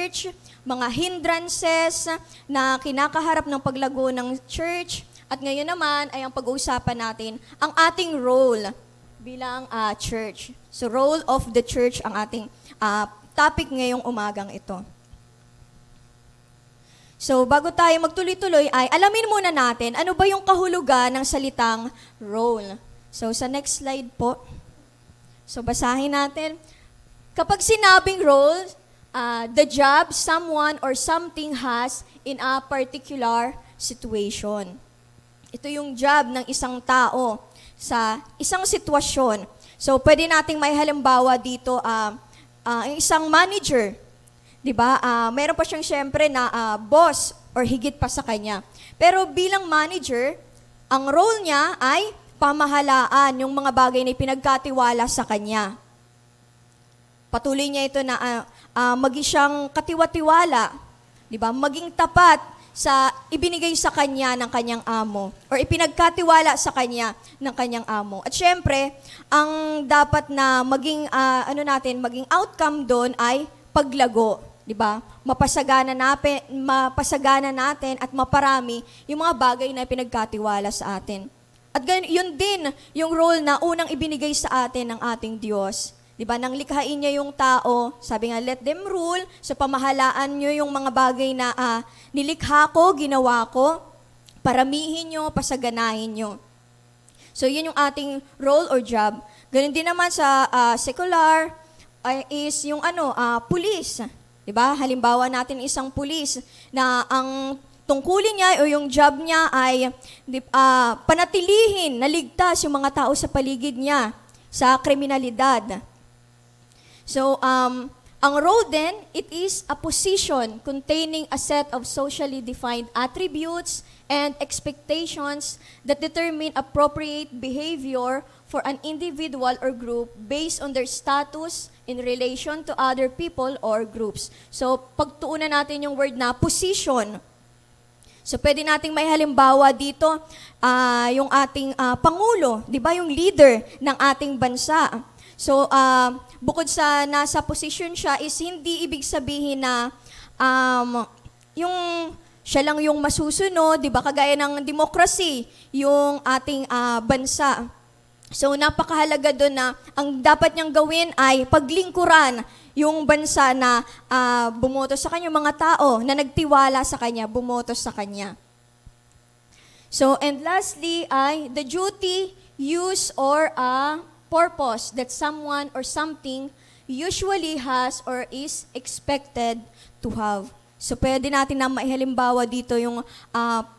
church, mga hindrances na kinakaharap ng paglago ng church. At ngayon naman ay ang pag-uusapan natin ang ating role bilang church. So role of the church ang ating topic ngayong umagang ito. So, bago tayo magtuloy-tuloy ay alamin muna natin ano ba yung kahulugan ng salitang role. So, sa next slide po. So, basahin natin. Kapag sinabing role, the job someone or something has in a particular situation. Ito yung job ng isang tao sa isang sitwasyon. So, pwede nating may halimbawa dito isang manager. Diba? Meron pa siyang syempre na boss or higit pa sa kanya. Pero bilang manager, ang role niya ay pamahalaan yung mga bagay na pinagkatiwala sa kanya. Patuloy niya ito na maging siyang katiwa-tiwala, diba? Maging tapat sa ibinigay sa kanya ng kanyang amo or ipinagkatiwala sa kanya ng kanyang amo. At syempre, ang dapat na maging maging outcome doon ay paglago. Diba? Mapasagana natin at maparami yung mga bagay na pinagkatiwala sa atin. At yun din yung role na unang ibinigay sa atin ng ating Diyos. Diba? Nang likhain niya yung tao, sabi nga, let them rule. So pamahalaan nyo yung mga bagay na nilikha ko, ginawa ko, paramihin nyo, pasaganahin nyo. So yun yung ating role or job. Ganun din naman sa secular is yung police. Diba? Halimbawa natin isang pulis na ang tungkulin niya o yung job niya ay panatilihin, naligtas yung mga tao sa paligid niya sa kriminalidad. So, ang role then, it is a position containing a set of socially defined attributes and expectations that determine appropriate behavior for an individual or group based on their status in relation to other people or groups. So, pagtuunan natin yung word na position. So, pwede nating may halimbawa dito, yung ating Pangulo, di ba, yung leader ng ating bansa. So, bukod sa nasa position siya is hindi ibig sabihin na yung siya lang yung masusunod, di ba, kagaya ng democracy, yung ating bansa. So, napakahalaga doon na ang dapat niyang gawin ay paglingkuran yung bansa na bumoto sa kanya, mga tao na nagtiwala sa kanya, bumoto sa kanya. So, and lastly ay the duty, use, or purpose that someone or something usually has or is expected to have. So, pwede natin na maihalimbawa dito yung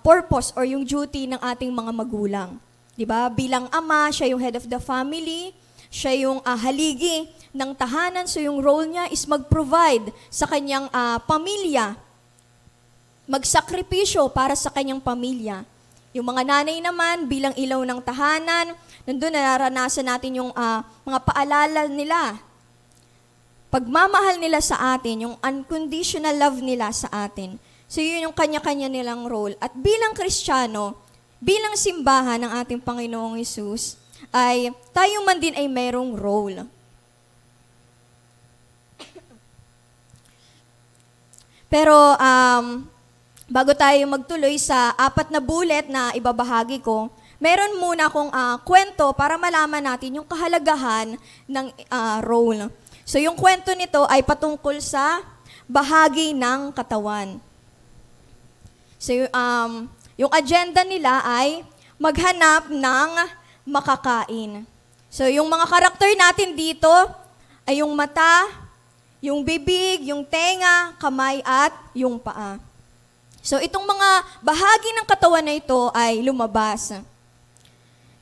purpose or yung duty ng ating mga magulang. Diba? Bilang ama, siya yung head of the family, siya yung haligi ng tahanan. So yung role niya is mag-provide sa kanyang pamilya, magsakripisyo para sa kanyang pamilya. Yung mga nanay naman, bilang ilaw ng tahanan, nandun nararanasan natin yung mga paalala nila. Pagmamahal nila sa atin, yung unconditional love nila sa atin. So yun yung kanya-kanya nilang role. At bilang Kristiyano, bilang simbahan ng ating Panginoong Hesus, ay tayo man din ay mayroong role. Pero bago tayo magtuloy sa 4 na bullet na ibabahagi ko, meron muna akong kwento para malaman natin yung kahalagahan ng role. So yung kwento nito ay patungkol sa bahagi ng katawan. So yung agenda nila ay maghanap ng makakain. So, yung mga karakter natin dito ay yung mata, yung bibig, yung tenga, kamay, at yung paa. So, itong mga bahagi ng katawan na ito ay lumabas.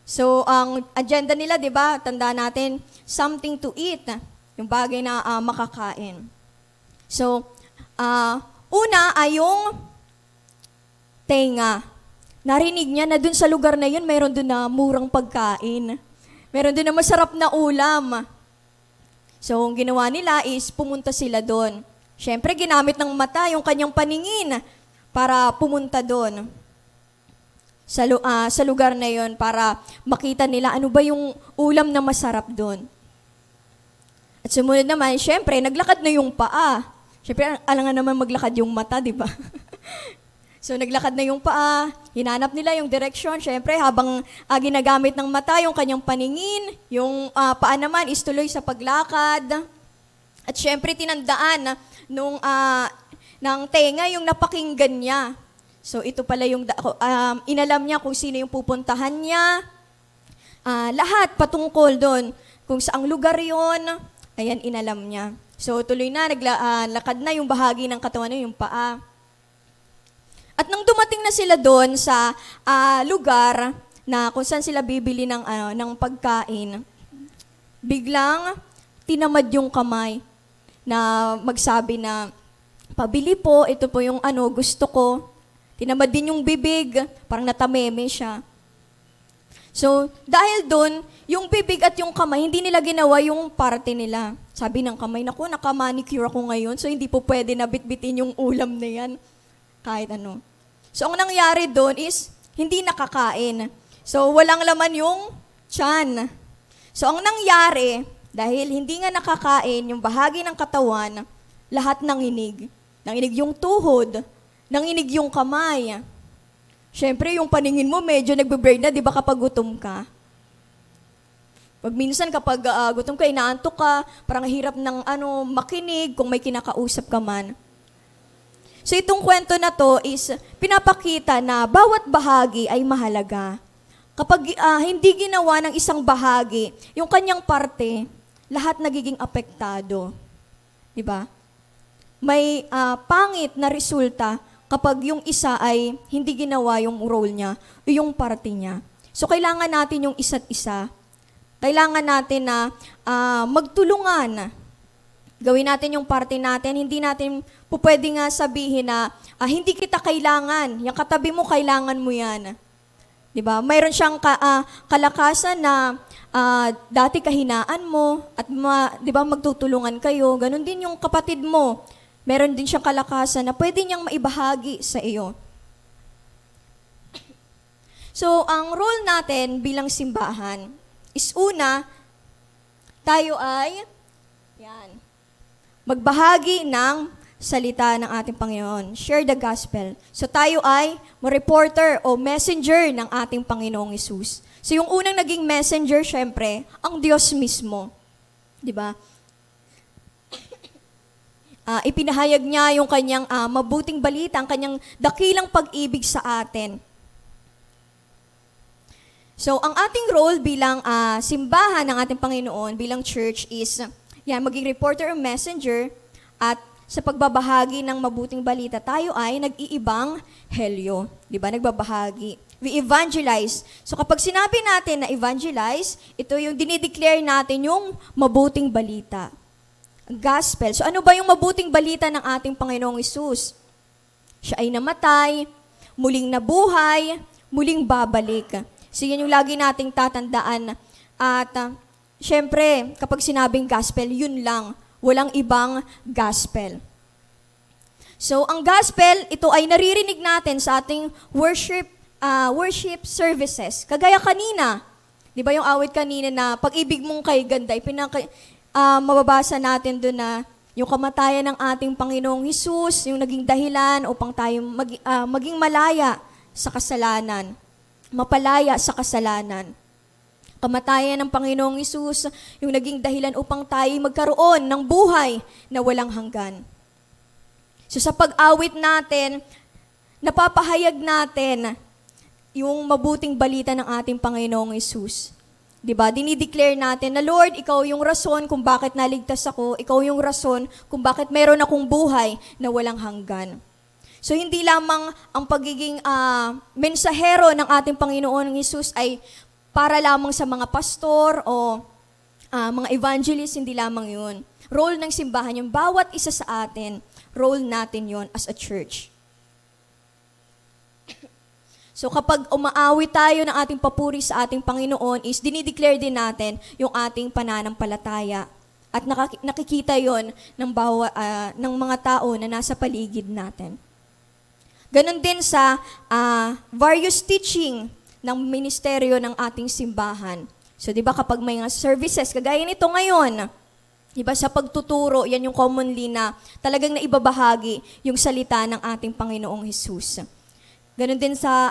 So, ang agenda nila, di ba, tanda natin, something to eat, yung bagay na makakain. So, una ay yung tenga. Narinig niya na dun sa lugar na yun, mayroon dun na murang pagkain. Meron dun na masarap na ulam. So, ang ginawa nila is pumunta sila doon. Siyempre, ginamit ng mata yung kanyang paningin para pumunta doon sa lugar na yon para makita nila ano ba yung ulam na masarap doon. At sumunod naman, siyempre, naglakad na yung paa. Siyempre, alangan naman maglakad yung mata, di ba? So, naglakad na yung paa, hinanap nila yung direction. Siyempre, habang ginagamit ng mata yung kanyang paningin, yung paa naman is tuloy sa paglakad. At siyempre, tinandaan ng tenga yung napakinggan niya. So, ito pala yung, inalam niya kung sino yung pupuntahan niya. Lahat patungkol doon. Kung saang lugar yon, ayan, inalam niya. So, tuloy na, naglakad na yung bahagi ng katawan niya, yung paa. At nang dumating na sila doon sa lugar na kung saan sila bibili ng pagkain, biglang tinamad yung kamay na magsabi na, pabili po, ito po yung gusto ko. Tinamad din yung bibig, parang natameme siya. So, dahil doon, yung bibig at yung kamay, hindi nila ginawa yung parte nila. Sabi ng kamay, naku, nakamanicure ako ngayon, so hindi po pwede na bitbitin yung ulam na yan. Kahit ano. So, ang nangyari doon is, hindi nakakain. So, walang laman yung tiyan. So, ang nangyari, dahil hindi nga nakakain yung bahagi ng katawan, lahat nanginig. Nanginig yung tuhod, nanginig yung kamay. Siyempre, yung paningin mo medyo nagbe-blur na, di ba kapag gutom ka? Pag minsan kapag gutom ka, inaantok ka, parang hirap ng makinig kung may kinakausap ka man. So itong kwento na to is pinapakita na bawat bahagi ay mahalaga. Kapag hindi ginawa ng isang bahagi, yung kanyang parte, lahat nagiging apektado. Di ba? May pangit na resulta kapag yung isa ay hindi ginawa yung role niya o yung parte niya. So kailangan natin yung isa't isa. Kailangan natin na magtulungan. Gawin natin yung parte natin. Hindi natin pwede nga sabihin na hindi kita kailangan. Yung katabi mo, kailangan mo yan. Diba? Mayroon siyang kalakasan na dati kahinaan mo at diba, magtutulungan kayo. Ganon din yung kapatid mo. Meron din siyang kalakasan na pwede niyang maibahagi sa iyo. So, ang role natin bilang simbahan is una, tayo ay magbahagi ng salita ng ating Panginoon. Share the gospel. So tayo ay reporter o messenger ng ating Panginoong Hesus. So yung unang naging messenger, syempre, ang Diyos mismo. Di ba? Ipinahayag niya yung kanyang mabuting balita, ang kanyang dakilang pag-ibig sa atin. So ang ating role bilang simbahan ng ating Panginoon, bilang church is maging reporter o messenger, at sa pagbabahagi ng mabuting balita, tayo ay nag-iibang helyo. Di ba? Nagbabahagi. We evangelize. So kapag sinabi natin na evangelize, ito yung dinideclare natin yung mabuting balita. Gospel. So ano ba yung mabuting balita ng ating Panginoong Hesus? Siya ay namatay, muling nabuhay, muling babalik. So yan yung lagi nating tatandaan. At siyempre, kapag sinabing gospel, yun lang. Walang ibang gospel. So, ang gospel, ito ay naririnig natin sa ating worship services. Kagaya kanina, di ba yung awit kanina na pag-ibig mong kay ganda, mababasa natin doon na yung kamatayan ng ating Panginoong Hesus, yung naging dahilan upang tayo maging malaya sa kasalanan. Mapalaya sa kasalanan. Kamatayan ng Panginoong Hesus, yung naging dahilan upang tayo magkaroon ng buhay na walang hanggan. So sa pag-awit natin, napapahayag natin yung mabuting balita ng ating Panginoong Hesus. Diba? Dinideclare natin na, Lord, ikaw yung rason kung bakit naligtas ako, ikaw yung rason kung bakit meron akong buhay na walang hanggan. So hindi lamang ang pagiging mensahero ng ating Panginoon Hesus ay para lamang sa mga pastor o mga evangelist, hindi lamang yun. Role ng simbahan, yung bawat isa sa atin, role natin yon as a church. So kapag umaawit tayo ng ating papuri sa ating Panginoon is dinideclare din natin yung ating pananampalataya. At nakikita yon ng mga tao na nasa paligid natin. Ganon din sa various teaching ng ministeryo ng ating simbahan. So, di ba kapag may mga services, kagaya nito ngayon, Diba, sa pagtuturo, yan yung commonly na talagang naibabahagi yung salita ng ating Panginoong Hesus. Ganon din sa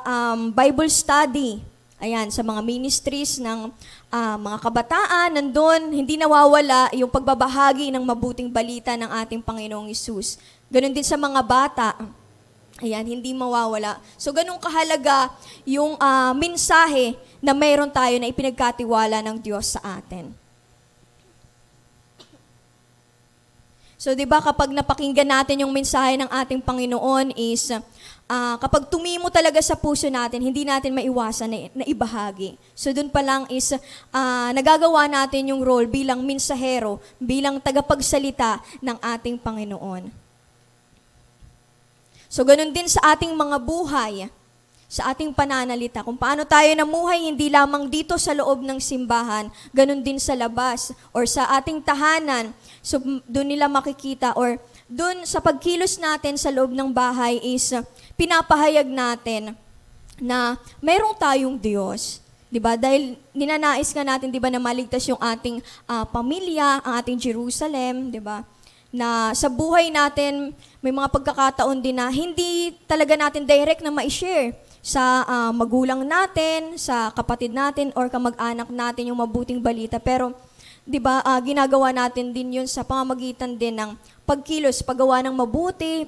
Bible study. Ayan, sa mga ministries ng mga kabataan, nandun, hindi nawawala yung pagbabahagi ng mabuting balita ng ating Panginoong Hesus. Ganon din sa mga bata. Ayan, hindi mawawala. So, ganun kahalaga yung mensahe na mayroon tayo na ipinagkatiwala ng Diyos sa atin. So, di ba, kapag napakinggan natin yung mensahe ng ating Panginoon is, kapag tumimo talaga sa puso natin, hindi natin maiwasan na ibahagi. So, dun pa lang is, nagagawa natin yung role bilang mensahero, bilang tagapagsalita ng ating Panginoon. So, ganun din sa ating mga buhay, sa ating pananalita. Kung paano tayo namuhay, hindi lamang dito sa loob ng simbahan, ganun din sa labas or sa ating tahanan. So, doon nila makikita or doon sa pagkilos natin sa loob ng bahay is pinapahayag natin na mayroong tayong Diyos. Diba? Dahil ninanais nga natin, diba, na maligtas yung ating pamilya, ang ating Jerusalem, diba? Na sa buhay natin, may mga pagkakataon din na hindi talaga natin direct na ma-share sa magulang natin, sa kapatid natin, or kamag-anak natin yung mabuting balita. Pero, di ba, ginagawa natin din yun sa pamamagitan din ng pagkilos, paggawa ng mabuti,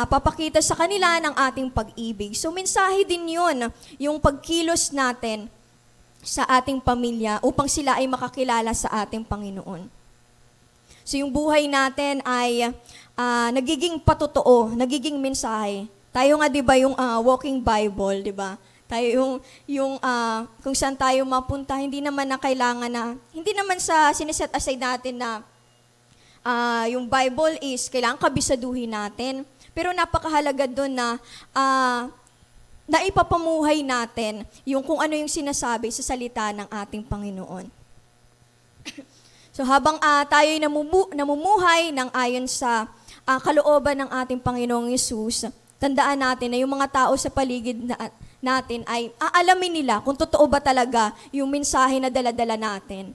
papakita sa kanila ng ating pag-ibig. So, mensahe din yun, yung pagkilos natin sa ating pamilya upang sila ay makakilala sa ating Panginoon. So, yung buhay natin ay nagiging patotoo, nagiging mensahe. Tayo nga, di ba, yung walking Bible, di ba? Tayo yung kung saan tayo mapunta, hindi naman na kailangan na, hindi naman sa sineset aside natin na yung Bible is kailangan kabisaduhin natin. Pero napakahalaga doon na naipapamuhay natin yung kung ano yung sinasabi sa salita ng ating Panginoon. So habang tayo'y namumuhay ng ayon sa kalooban ng ating Panginoong Hesus, tandaan natin na yung mga tao sa paligid natin ay aalamin nila kung totoo ba talaga yung mensahe na dala-dala natin.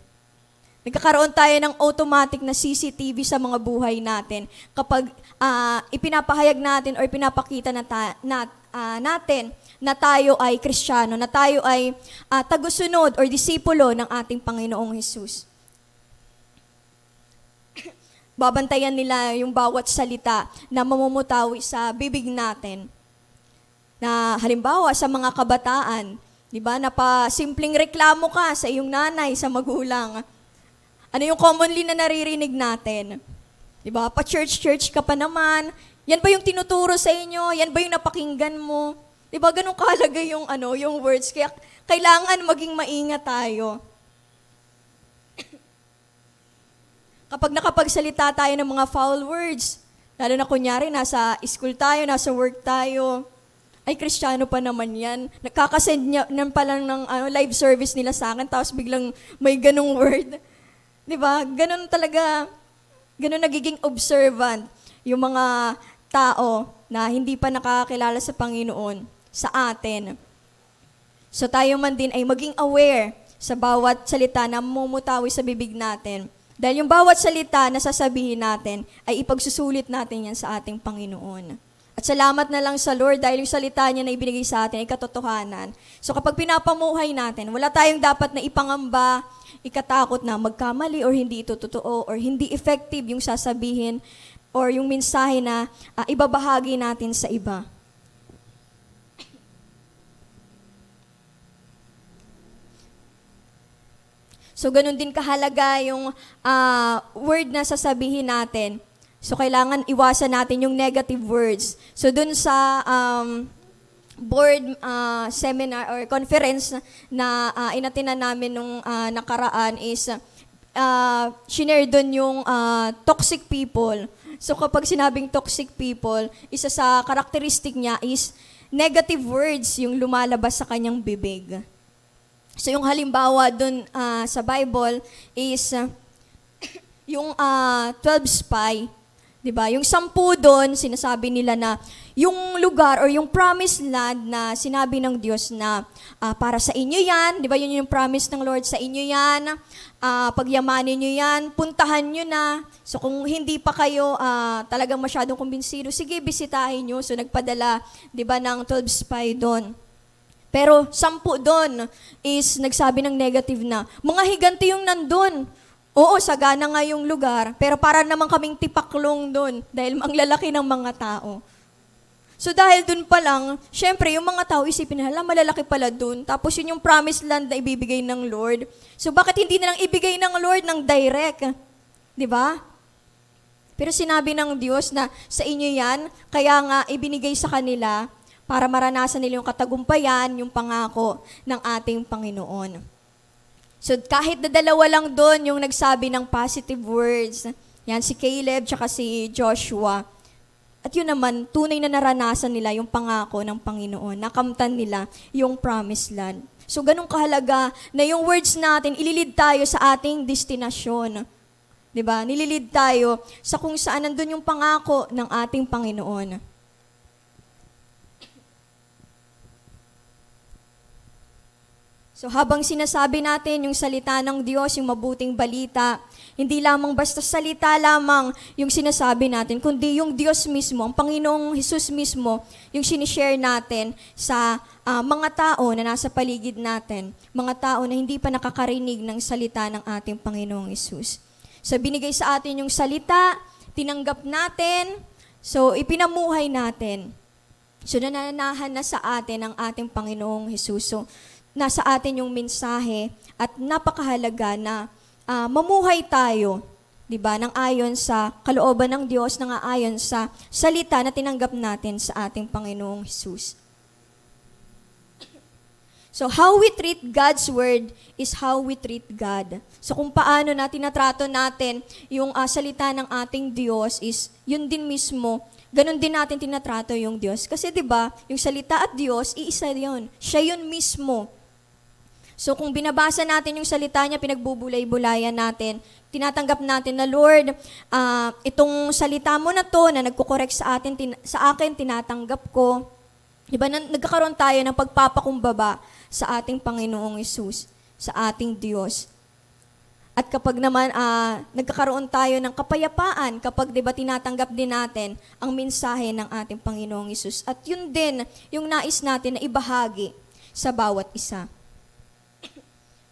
Nagkakaroon tayo ng automatic na CCTV sa mga buhay natin kapag ipinapahayag natin o ipinapakita natin na tayo ay Kristiyano, na tayo ay tagusunod o disipulo ng ating Panginoong Hesus. Babantayan nila yung bawat salita na mamumutawi sa bibig natin. Na halimbawa sa mga kabataan, di ba, simpleng reklamo ka sa iyong nanay, sa magulang. Ano yung commonly na naririnig natin? Di ba, pa-church ka pa naman. Yan ba yung tinuturo sa inyo? Yan ba yung napakinggan mo? Di ba, ganun kahalaga yung words. Kaya kailangan maging maingat tayo. Kapag nakapagsalita tayo ng mga foul words, lalo na kunyari, nasa school tayo, nasa work tayo, ay, Kristiyano pa naman yan. Nakakasend niya pa lang ng live service nila sa akin, tapos biglang may ganung word. Diba? Ganun talaga, ganun nagiging observant yung mga tao na hindi pa nakakilala sa Panginoon, sa atin. So tayo man din ay maging aware sa bawat salita na mumutawi sa bibig natin. Dahil yung bawat salita na sasabihin natin, ay ipagsusulit natin yan sa ating Panginoon. At salamat na lang sa Lord dahil yung salita niya na ibinigay sa atin ay katotohanan. So kapag pinapamuhay natin, wala tayong dapat na ipangamba, ikatakot na magkamali or hindi ito totoo or hindi effective yung sasabihin or yung mensahe na ibabahagi natin sa iba. So, ganun din kahalaga yung word na sasabihin natin. So, kailangan iwasan natin yung negative words. So, dun sa board seminar or conference na inatinan namin nung nakaraan is shinare dun yung toxic people. So, kapag sinabing toxic people, isa sa karakteristik niya is negative words yung lumalabas sa kanyang bibig. So yung halimbawa dun sa Bible is yung 12 spy, 'Di ba? Yung 10 doon, sinasabi nila na yung lugar or yung promised land na sinabi ng Diyos na para sa inyo yan, 'di ba? Yun yung promise ng Lord, sa inyo yan. Pagyamanin nyo yan, puntahan nyo na. So kung hindi pa kayo talagang masyadong kumbinsido, sige, bisitahin nyo. So nagpadala, 'di ba, ng 12 spy doon. Pero 10 doon is nagsabi ng negative na, mga higante yung nandun. Oo, sagana nga yung lugar, pero para naman kaming tipaklong doon dahil ang lalaki ng mga tao. So dahil doon pa lang, syempre yung mga tao isipin nila, malalaki pala doon. Tapos yun yung promised land na ibibigay ng Lord. So bakit hindi na lang ibigay ng Lord ng direct? 'Di ba? Pero sinabi ng Diyos na sa inyo yan, kaya nga ibinigay sa kanila para maranasan nila yung katagumpayan, yung pangako ng ating Panginoon. So kahit na dalawa lang doon yung nagsabi ng positive words, yan si Caleb tsaka si Joshua. At yun naman, tunay na naranasan nila yung pangako ng Panginoon. Nakamtan nila yung promised land. So ganun kahalaga na yung words natin, ililid tayo sa ating destinasyon. 'Di ba? Nililid tayo sa kung saan nandun yung pangako ng ating Panginoon. So habang sinasabi natin yung salita ng Diyos, yung mabuting balita, hindi lamang basta salita lamang yung sinasabi natin, kundi yung Diyos mismo, ang Panginoong Hesus mismo, yung sinishare natin sa mga tao na nasa paligid natin, mga tao na hindi pa nakakarinig ng salita ng ating Panginoong Hesus. So binigay sa atin yung salita, tinanggap natin, so ipinamuhay natin. So nananahan na sa atin ang ating Panginoong Hesus. So nasa atin yung mensahe at napakahalaga na mamuhay tayo, 'di ba? Nang ayon sa kalooban ng Diyos, nang ayon sa salita na tinanggap natin sa ating Panginoong Hesus. So how we treat God's word is how we treat God. So kung paano na tinatrato natin yung salita ng ating Diyos is yun din mismo, ganun din natin tinatrato yung Diyos. Kasi 'di ba, yung salita at Diyos, iisa 'yon. Siya yun mismo. So kung binabasa natin yung salita niya, pinagbubulay-bulayan natin, tinatanggap natin na, Lord, itong salita mo na to na nagkukorek sa akin, tinatanggap ko. Diba, nagkakaroon tayo ng pagpapakumbaba sa ating Panginoong Hesus, sa ating Diyos. At kapag naman nagkakaroon tayo ng kapayapaan, kapag diba, tinatanggap din natin ang mensahe ng ating Panginoong Hesus. At yun din, yung nais natin na ibahagi sa bawat isa.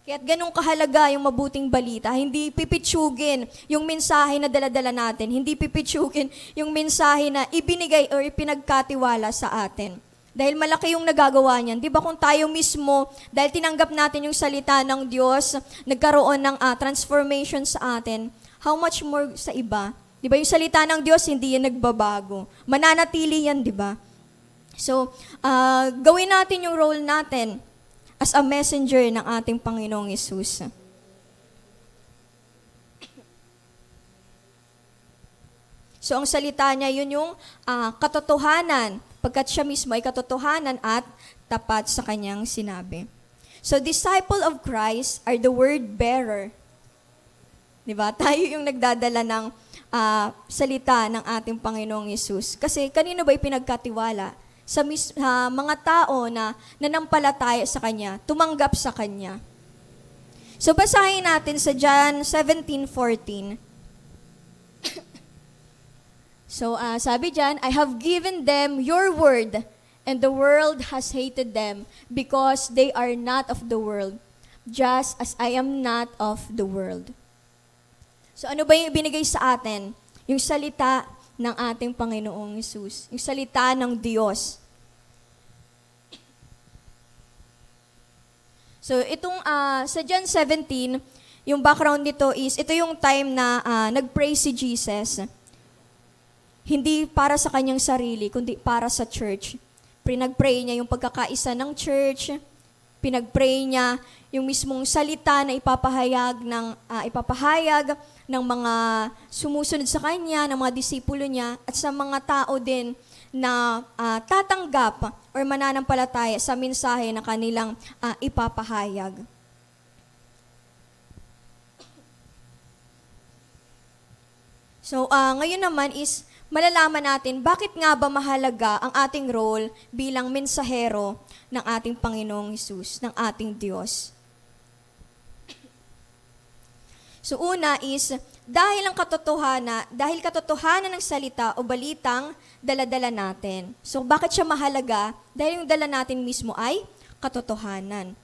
Kaya't ganun kahalaga yung mabuting balita. Hindi pipitsugin yung mensahe na daladala natin. Hindi pipitsugin yung mensahe na ibinigay o ipinagkatiwala sa atin. Dahil malaki yung nagagawa niyan. Di ba kung tayo mismo, dahil tinanggap natin yung salita ng Diyos, nagkaroon ng transformation sa atin, how much more sa iba? Di ba yung salita ng Diyos, hindi yan nagbabago. Mananatili yan, di ba? So, gawin natin yung role natin as a messenger ng ating Panginoong Hesus. So ang salita niya, yun yung katotohanan, pagkat siya mismo ay katotohanan at tapat sa kanyang sinabi. So disciple of Christ are the word bearer. Diba? Tayo yung nagdadala ng salita ng ating Panginoong Hesus. Kasi kanino ba ipinagkatiwala? Sa mga tao na nanampalataya sa Kanya, tumanggap sa Kanya. So basahin natin sa John 17:14. So sabi diyan, I have given them your word, and the world has hated them because they are not of the world, just as I am not of the world. So ano ba yung ibinigay sa atin? Yung salita ng ating Panginoong Hesus. Yung salita ng Diyos. So, itong sa John 17, yung background nito is, ito yung time na nag-pray si Jesus. Hindi para sa kanyang sarili, kundi para sa church. Pinag-pray niya yung pagkakaisa ng church. Pinag-pray niya yung mismong salita na ipapahayag ng mga sumusunod sa kanya, ng mga disipulo niya, at sa mga tao din na tatanggap or mananampalataya sa mensahe na kanilang ipapahayag. So, ngayon naman is, malalaman natin bakit nga ba mahalaga ang ating role bilang mensahero ng ating Panginoong Hesus, ng ating Diyos. So una is, dahil katotohanan ng salita o balitang dala-dala natin. So bakit siya mahalaga? Dahil yung dala natin mismo ay katotohanan.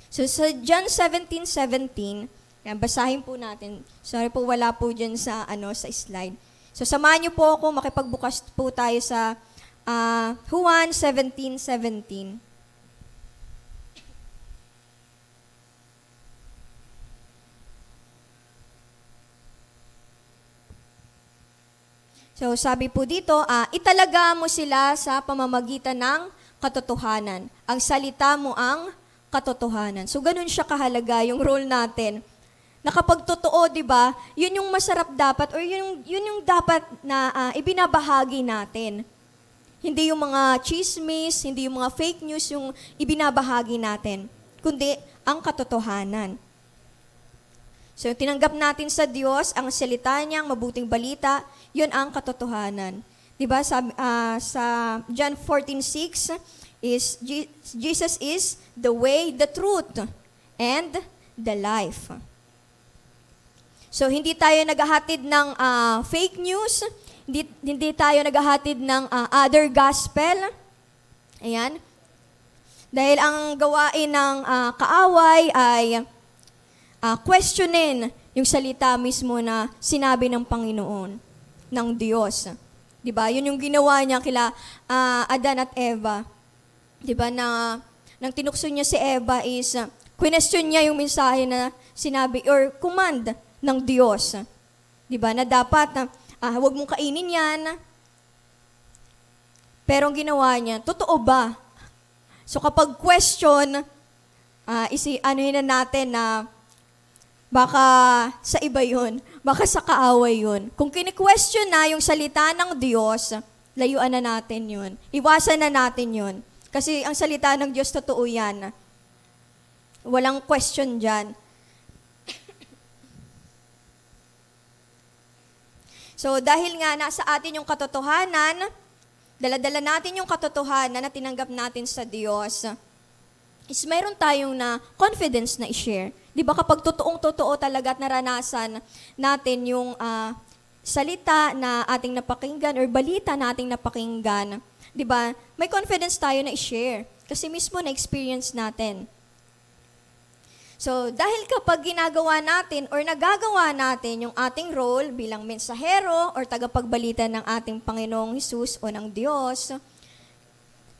So sa John 17:17, yan, basahin po natin. Sorry po, wala po dyan sa slide. So samahan niyo po ako, makipagbukas po tayo sa Juan 17:17. So sabi po dito, italaga mo sila sa pamamagitan ng katotohanan. Ang salita mo ang katotohanan. So ganun siya kahalaga yung role natin. Na kapag totoo, di ba, yun yung masarap dapat or yun yung dapat na ibinabahagi natin. Hindi yung mga chismis, hindi yung mga fake news yung ibinabahagi natin, kundi ang katotohanan. So, tinanggap natin sa Diyos ang salita niya, ang mabuting balita, yun ang katotohanan. Diba, sa John 14:6 is, Jesus is the way, the truth, and the life. So, hindi tayo naghahatid ng fake news, hindi tayo naghahatid ng other gospel. Ayan. Dahil ang gawain ng kaaway ay questionin yung salita mismo na sinabi ng Panginoon, ng Diyos. Diba? Yun yung ginawa niya kila Adan at Eva. Diba? Nang tinukso niya si Eva is, question niya yung mensahe na sinabi or command ng Diyos. Diba? Na dapat, huwag mong kainin yan. Pero ang ginawa niya, totoo ba? So kapag question, anuhin na natin na baka sa iba yun, baka sa kaaway yun. Kung kini-question na yung salita ng Diyos, layuan na natin yun. Iwasan na natin yun. Kasi ang salita ng Diyos, totoo yan. Walang question dyan. So dahil nga nasa atin yung katotohanan, dala-dala natin yung katotohanan na tinanggap natin sa Diyos, is mayroon tayong na confidence na i-share. Di ba kapag totoong-totoo talaga at naranasan natin yung salita na ating napakinggan or balita na ating napakinggan, di ba, may confidence tayo na i-share kasi mismo na-experience natin. So, dahil kapag ginagawa natin or nagagawa natin yung ating role bilang mensahero or tagapagbalita ng ating Panginoong Hesus o ng Diyos,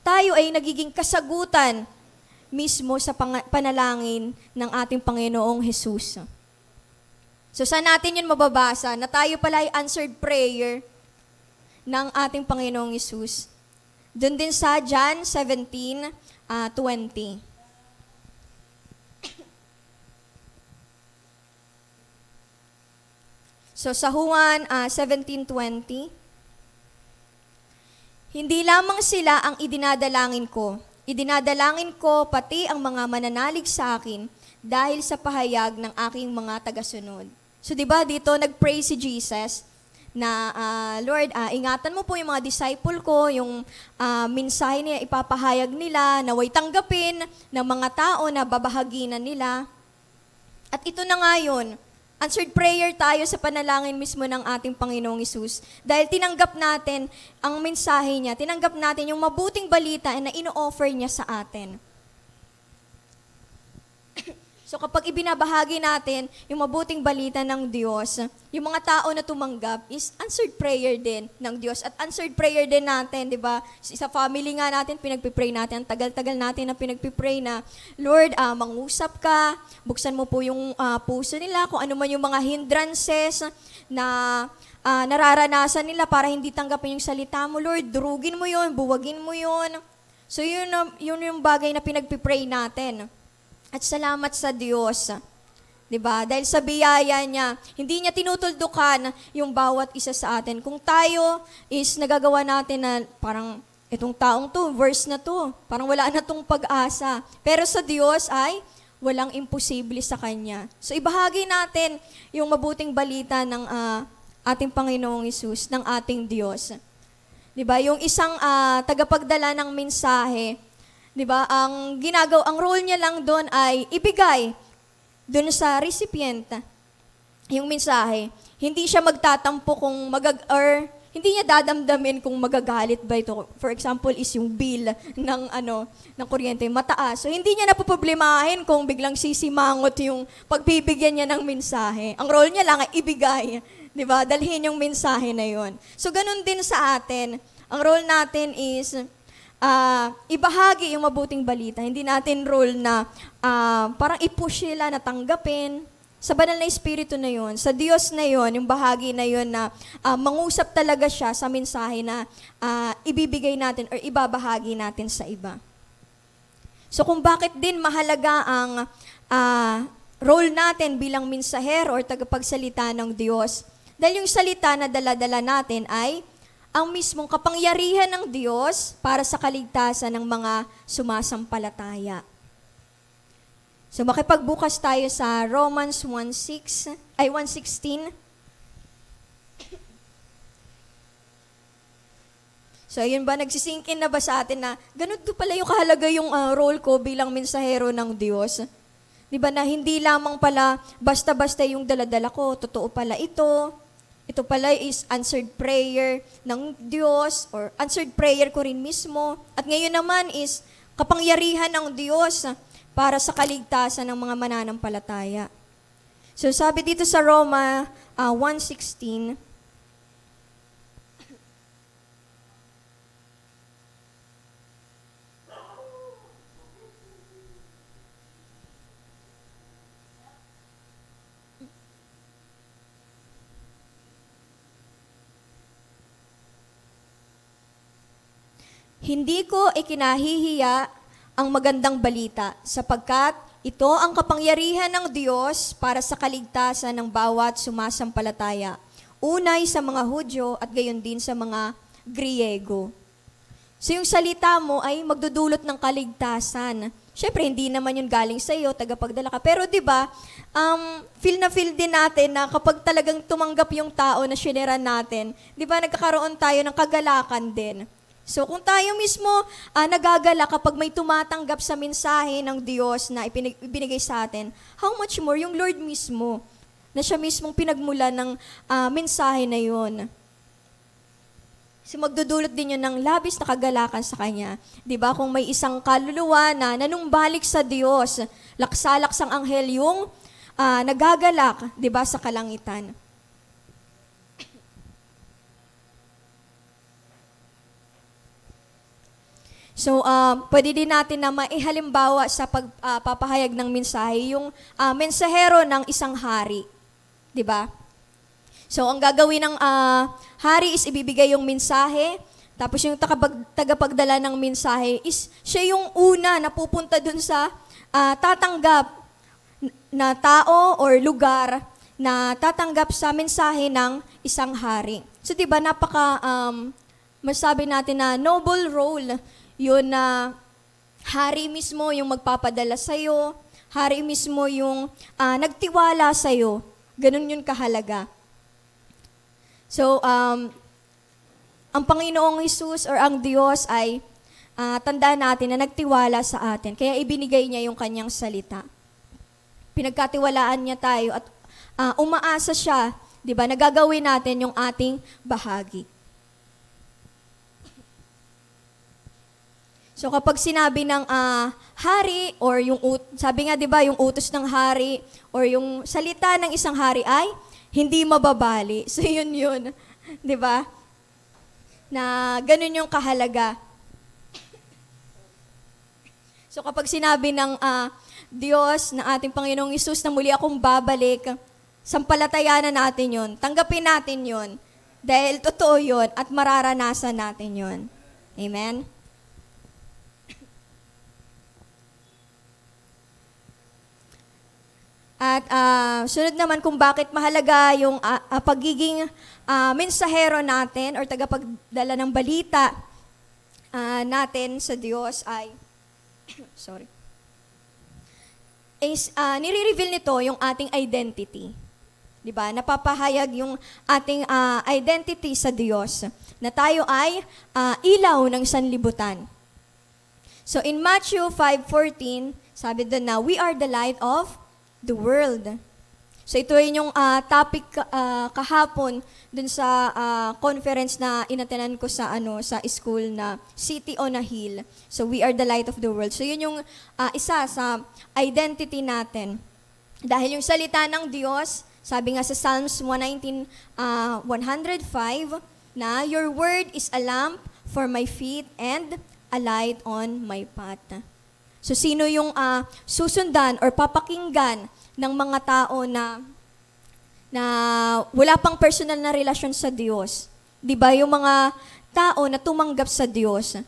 tayo ay nagiging kasagutan mismo sa panalangin ng ating Panginoong Hesus. So, saan natin yun mababasa? Na tayo pala ay answered prayer ng ating Panginoong Hesus. Doon din sa John 17:20. So, sa Juan 17:20, hindi lamang sila ang idinadalangin ko, pati ang mga mananalig sa akin dahil sa pahayag ng aking mga tagasunod. So, di ba dito nag-pray si Jesus na, Lord, ingatan mo po yung mga disciple ko, yung mensahe niya ipapahayag nila, naway tanggapin ng mga tao na babahaginan nila. At ito na nga yun, answered prayer tayo sa panalangin mismo ng ating Panginoong Hesus. Dahil tinanggap natin ang mensahe niya, tinanggap natin yung mabuting balita na ino-offer niya sa atin. So kapag ibinabahagi natin yung mabuting balita ng Diyos, yung mga tao na tumanggap is answered prayer din ng Diyos. At answered prayer din natin, di ba? Sa family nga natin, pinagpipray natin. Ang tagal-tagal natin na pinagpipray na, Lord, mangusap ka, buksan mo po yung puso nila, kung ano man yung mga hindrances na nararanasan nila para hindi tanggapin yung salita mo. Lord, durugin mo yun, buwagin mo yun. So yun yung bagay na pinagpipray natin. At salamat sa Diyos, diba? Dahil sa biyaya niya, hindi niya tinutuldukan yung bawat isa sa atin. Kung tayo is nagagawa natin na parang itong taong to, verse na to, parang wala na tong pag-asa. Pero sa Diyos ay walang imposible sa Kanya. So ibahagi natin yung mabuting balita ng ating Panginoong Hesus, ng ating Diyos. 'Di ba? Yung isang tagapagdala ng mensahe, 'di ba? Ang role niya lang doon ay ibigay doon sa recipient yung mensahe. Hindi siya magtatampo kung or hindi niya dadamdamin kung magagalit ba ito. For example, is yung bill ng kuryente mataas. So hindi niya napoproblemahin kung biglang sisimangot yung pagbibigyan niya ng mensahe. Ang role niya lang ay ibigay, 'di ba? Dalhin yung mensahe na 'yon. So ganun din sa atin. Ang role natin is ibahagi yung mabuting balita. Hindi natin role na parang i-push sila na tanggapin. Sa banal na espiritu na yon, sa Diyos na yon, yung bahagi na yon na mangusap talaga siya sa mensahe na ibibigay natin or ibabahagi natin sa iba. So kung bakit din mahalaga ang role natin bilang mensahero or tagapagsalita ng Diyos, dahil yung salita na dala-dala natin ay ang mismong kapangyarihan ng Diyos para sa kaligtasan ng mga sumasampalataya. So makipagbukas tayo sa Romans 1:16. So ayun ba, nagsisinkin na ba sa atin na ganun do pala yung kahalaga yung role ko bilang mensahero ng Diyos? Di ba na hindi lamang pala basta-basta yung daladala ko, totoo pala ito. Ito pala is answered prayer ng Diyos or answered prayer ko rin mismo. At ngayon naman is kapangyarihan ng Diyos para sa kaligtasan ng mga mananampalataya. So sabi dito sa Roma 1:16, hindi ko ikinahihiya ang magandang balita, sapagkat ito ang kapangyarihan ng Diyos para sa kaligtasan ng bawat sumasampalataya. Unay sa mga Hudyo at gayon din sa mga Griego. So yung salita mo ay magdudulot ng kaligtasan. Siyempre, hindi naman yun galing sa iyo, tagapagdala ka. Pero di ba, feel din natin na kapag talagang tumanggap yung tao na shinera natin, di ba, nagkakaroon tayo ng kagalakan din. So kung tayo mismo nagagala kapag may tumatanggap sa mensahe ng Diyos na ibinigay sa atin, how much more yung Lord mismo, na siya mismong pinagmula ng mensahe na yun. So magdudulot din yun ng labis na kagalakan sa Kanya. Diba? Kung may isang kaluluwa na nanumbalik sa Diyos, laksalaksang anghel yung nagagalak, diba, sa kalangitan. So, pwede din natin na maihalimbawa sa pagpapahayag ng mensahe, yung mensahero ng isang hari. Diba? So, ang gagawin ng hari is ibibigay yung mensahe, tapos yung tagapagdala ng mensahe is siya yung una na pupunta dun sa tatanggap na tao or lugar na tatanggap sa mensahe ng isang hari. So, diba, masabi natin na noble role yun na hari mismo yung magpapadala sa'yo, hari mismo yung nagtiwala sa'yo. Ganun yun kahalaga. So, ang Panginoong Hesus or ang Diyos ay tandaan natin na nagtiwala sa atin. Kaya ibinigay niya yung kanyang salita. Pinagkatiwalaan niya tayo at umaasa siya, di ba, nagagawin natin yung ating bahagi. So kapag sinabi ng hari or sabi nga 'di ba yung utos ng hari or yung salita ng isang hari ay hindi mababali. So yun, 'di ba? Na ganun yung kahalaga. So kapag sinabi ng Diyos na ating Panginoong Hesus na muli akong babalik, sampalatayanan natin 'yon. Tanggapin natin 'yon dahil totoo 'yon at mararanasan natin 'yon. Amen. At sunod naman kung bakit mahalaga yung pagiging mensahero natin or tagapagdala ng balita natin sa Diyos ay nire-reveal nito yung ating identity. 'Di ba? Napapahayag yung ating identity sa Diyos, na tayo ay ilaw ng sanlibutan. So in Matthew 5:14, sabi doon na, we are the light of the world. So ito yung topic kahapon dun sa conference na inatenan ko sa school na City on a Hill. So we are the light of the world. So yun yung isa sa identity natin. Dahil yung salita ng Diyos, sabi nga sa Psalms 105, na your word is a lamp for my feet and a light on my path. So sino yung susundan or papakinggan ng mga tao na wala pang personal na relasyon sa Diyos? 'Di ba, yung mga tao na tumanggap sa Diyos.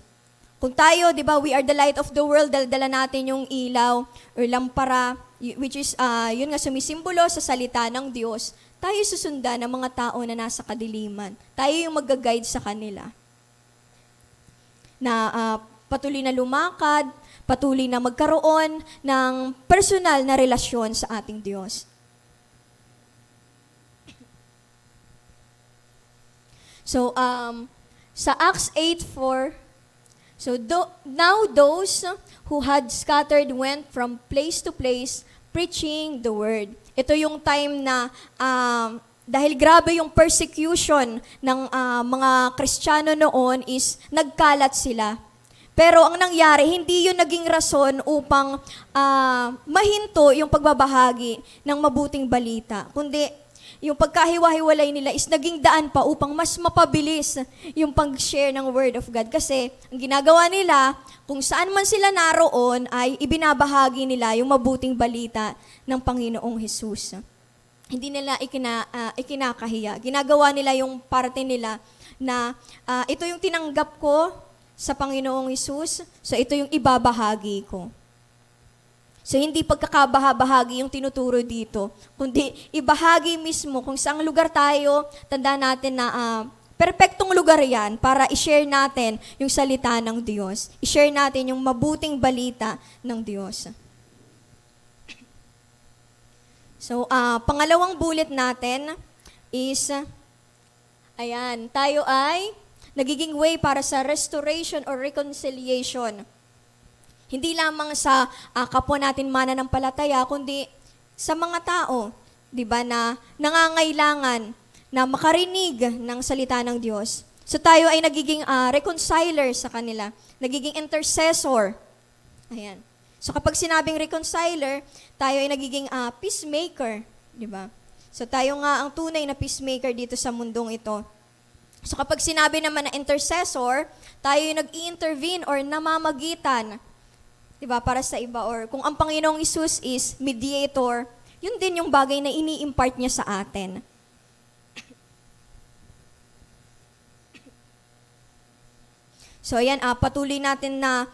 Kung tayo, 'di ba, we are the light of the world, dala natin yung ilaw or lampara, which is yun nga sumisimbolo sa salita ng Diyos. Tayo susundan ng mga tao na nasa kadiliman. Tayo yung mag-guide sa kanila. Na patuloy na lumakad, patuloy na magkaroon ng personal na relasyon sa ating Diyos. So, sa Acts 8:4, so now those who had scattered went from place to place preaching the word. Ito yung time na dahil grabe yung persecution ng mga Kristiyano noon is nagkalat sila. Pero ang nangyari, hindi yun naging rason upang mahinto yung pagbabahagi ng mabuting balita. Kundi yung pagkahiwa-hiwalay nila is naging daan pa upang mas mapabilis yung pag-share ng Word of God. Kasi ang ginagawa nila, kung saan man sila naroon, ay ibinabahagi nila yung mabuting balita ng Panginoong Hesus. Hindi nila ikinakahiya. Ginagawa nila yung parte nila na ito yung tinanggap ko sa Panginoong Hesus, so ito yung ibabahagi ko. So hindi pagkakabahabahagi yung tinuturo dito, kundi ibahagi mismo kung saang lugar tayo, tandaan natin na perpektong lugar yan para i-share natin yung salita ng Diyos. I-share natin yung mabuting balita ng Diyos. So, pangalawang bullet natin is, ayan, tayo ay nagiging way para sa restoration or reconciliation. Hindi lamang sa kapwa natin mananampalataya, kundi sa mga tao, di ba, na nangangailangan na makarinig ng salita ng Diyos. So tayo ay nagiging reconciler sa kanila, nagiging intercessor. Ayan. So kapag sinabing reconciler, tayo ay nagiging peacemaker, di ba? So tayo nga ang tunay na peacemaker dito sa mundong ito. So kapag sinabi naman na intercessor, tayo ay nag-i-intervene or namamagitan, di ba, para sa iba. Or kung ang Panginoong Hesus is mediator, yun din yung bagay na ini-impart niya sa atin. So ayan, patuloy natin na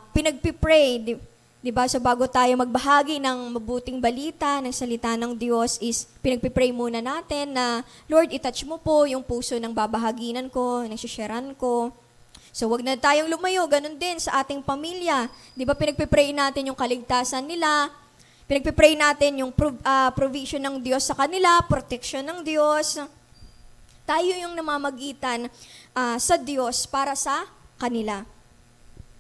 pinagpipray, di ba? So bago tayo magbahagi ng mabuting balita, ng salita ng Diyos, is pinagpipray muna natin na, Lord, itouch mo po yung puso ng babahaginan ko, ng sisharean ko. So wag na tayong lumayo, ganun din sa ating pamilya. Di ba pinagpipray natin yung kaligtasan nila, pinagpipray natin yung provision ng Diyos sa kanila, protection ng Diyos. Tayo yung namamagitan sa Diyos para sa kanila.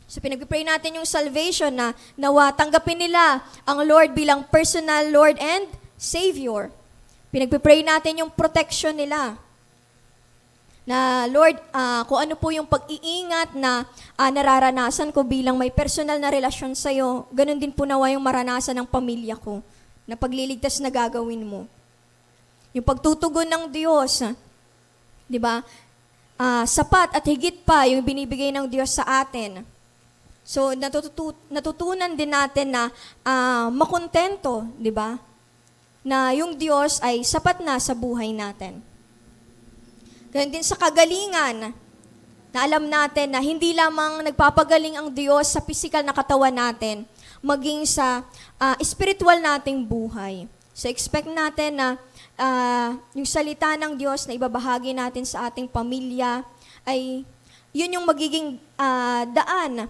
So pinagpipray natin yung salvation na nawa tanggapin nila ang Lord bilang personal Lord and Savior. Pinagpipray natin yung protection nila. Na Lord, kung ano po yung pag-iingat na nararanasan ko bilang may personal na relasyon sa'yo, ganun din po nawa yung maranasan ng pamilya ko na pagliligtas na gagawin mo. Yung pagtutugon ng Diyos, di ba? Sapat at higit pa yung binibigay ng Diyos sa atin. So, natutunan din natin na makontento, di ba? Na yung Diyos ay sapat na sa buhay natin. Ganun din sa kagalingan, na alam natin na hindi lamang nagpapagaling ang Diyos sa physical na katawan natin, maging sa spiritual nating buhay. So expect natin na yung salita ng Diyos na ibabahagi natin sa ating pamilya, ay yun yung magiging daan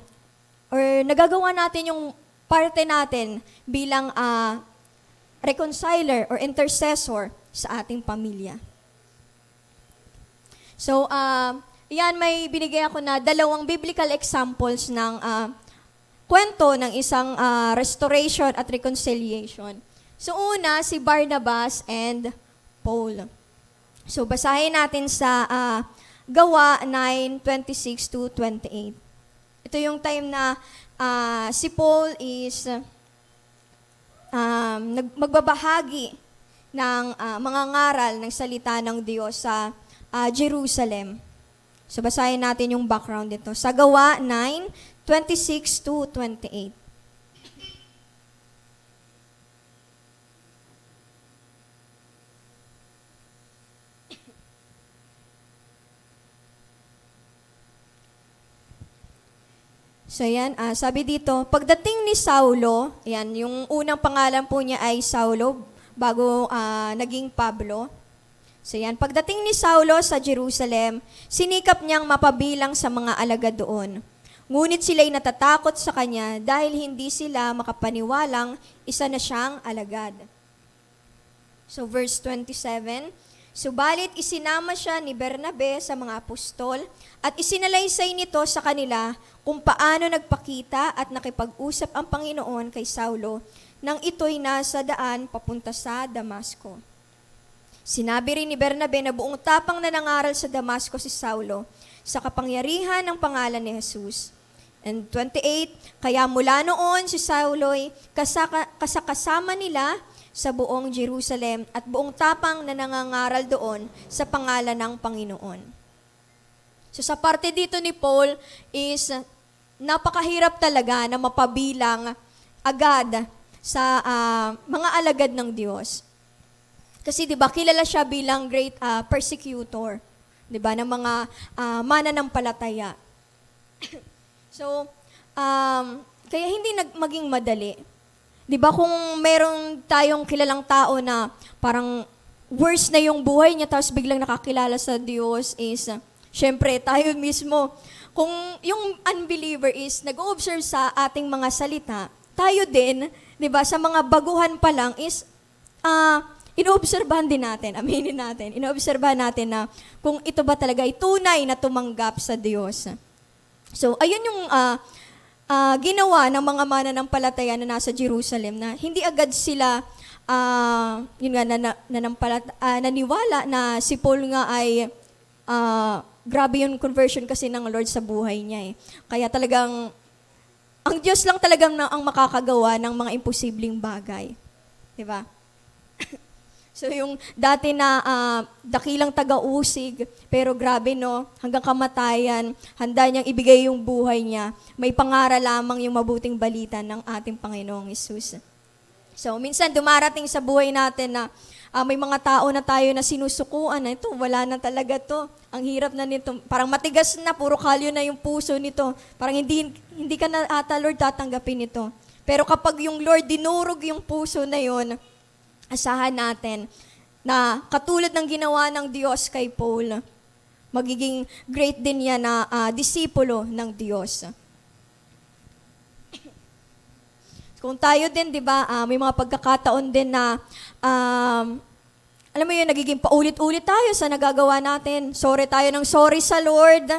or nagagawa natin yung parte natin bilang reconciler or intercessor sa ating pamilya. So, yan, may binigay ako na 2 biblical examples ng kwento ng isang restoration at reconciliation. So, una, si Barnabas and Paul. So, basahin natin sa Gawa 9:26 to 28. Ito yung time na si Paul is magbabahagi ng mga ngaral ng salita ng Diyos sa Jerusalem. So, basahin natin yung background nito. Sa Gawa 9:26 to 28. So yan, sabi dito, pagdating ni Saulo, yan, yung unang pangalan po niya ay Saulo, bago naging Pablo. So yan, pagdating ni Saulo sa Jerusalem, sinikap niyang mapabilang sa mga alagad doon. Ngunit sila'y natatakot sa kanya dahil hindi sila makapaniwalang isa na siyang alagad. So verse 27, subalit isinama siya ni Bernabe sa mga apostol at isinalaysay nito sa kanila kung paano nagpakita at nakipag-usap ang Panginoon kay Saulo nang ito'y nasa daan papunta sa Damasco. Sinabi rin ni Bernabe na buong tapang na nangaral sa Damasco si Saulo sa kapangyarihan ng pangalan ni Jesus. And 28, kaya mula noon si Saulo'y kasakasama nila sa buong Jerusalem at buong tapang na nangangaral doon sa pangalan ng Panginoon. So sa parte dito ni Paul is napakahirap talaga na mapabilang agad sa mga alagad ng Diyos. Kasi 'di ba kilala siya bilang great persecutor, 'di ba, ng mga mananampalataya. So kaya hindi maging madali. 'Di ba kung meron tayong kilalang tao na parang worse na yung buhay niya tapos biglang nakakilala sa Diyos is syempre tayo mismo, kung yung unbeliever is nag-o-observe sa ating mga salita, tayo din, 'di ba, sa mga baguhan pa lang is inoobserbahan din natin, aminin natin, inoobserbahan natin na kung ito ba talaga ay tunay na tumanggap sa Diyos. So, ayun yung ginawa ng mga mananampalataya na nasa Jerusalem na hindi agad sila naniwala na si Paul nga ay grabe yung conversion kasi ng Lord sa buhay niya eh. Kaya talagang, ang Diyos lang talagang ang makakagawa ng mga imposibleng bagay. Diba? So yung dati na dakilang taga-usig, pero grabe no, hanggang kamatayan, handa niyang ibigay yung buhay niya. May pangaral lamang yung mabuting balita ng ating Panginoong Hesus. So minsan dumarating sa buhay natin na may mga tao na tayo na sinusukuan na ito, wala na talaga to. Ang hirap na nito. Parang matigas na, puro kalyo na yung puso nito. Parang hindi ka na ata, Lord, tatanggapin ito. Pero kapag yung Lord dinurog yung puso na yon, asahan natin na katulad ng ginawa ng Diyos kay Paul, magiging great din yan na disipulo ng Diyos. Kung tayo din, di ba, may mga pagkakataon din na, alam mo yun, nagiging paulit-ulit tayo sa nagagawa natin. Sorry tayo ng sorry sa Lord.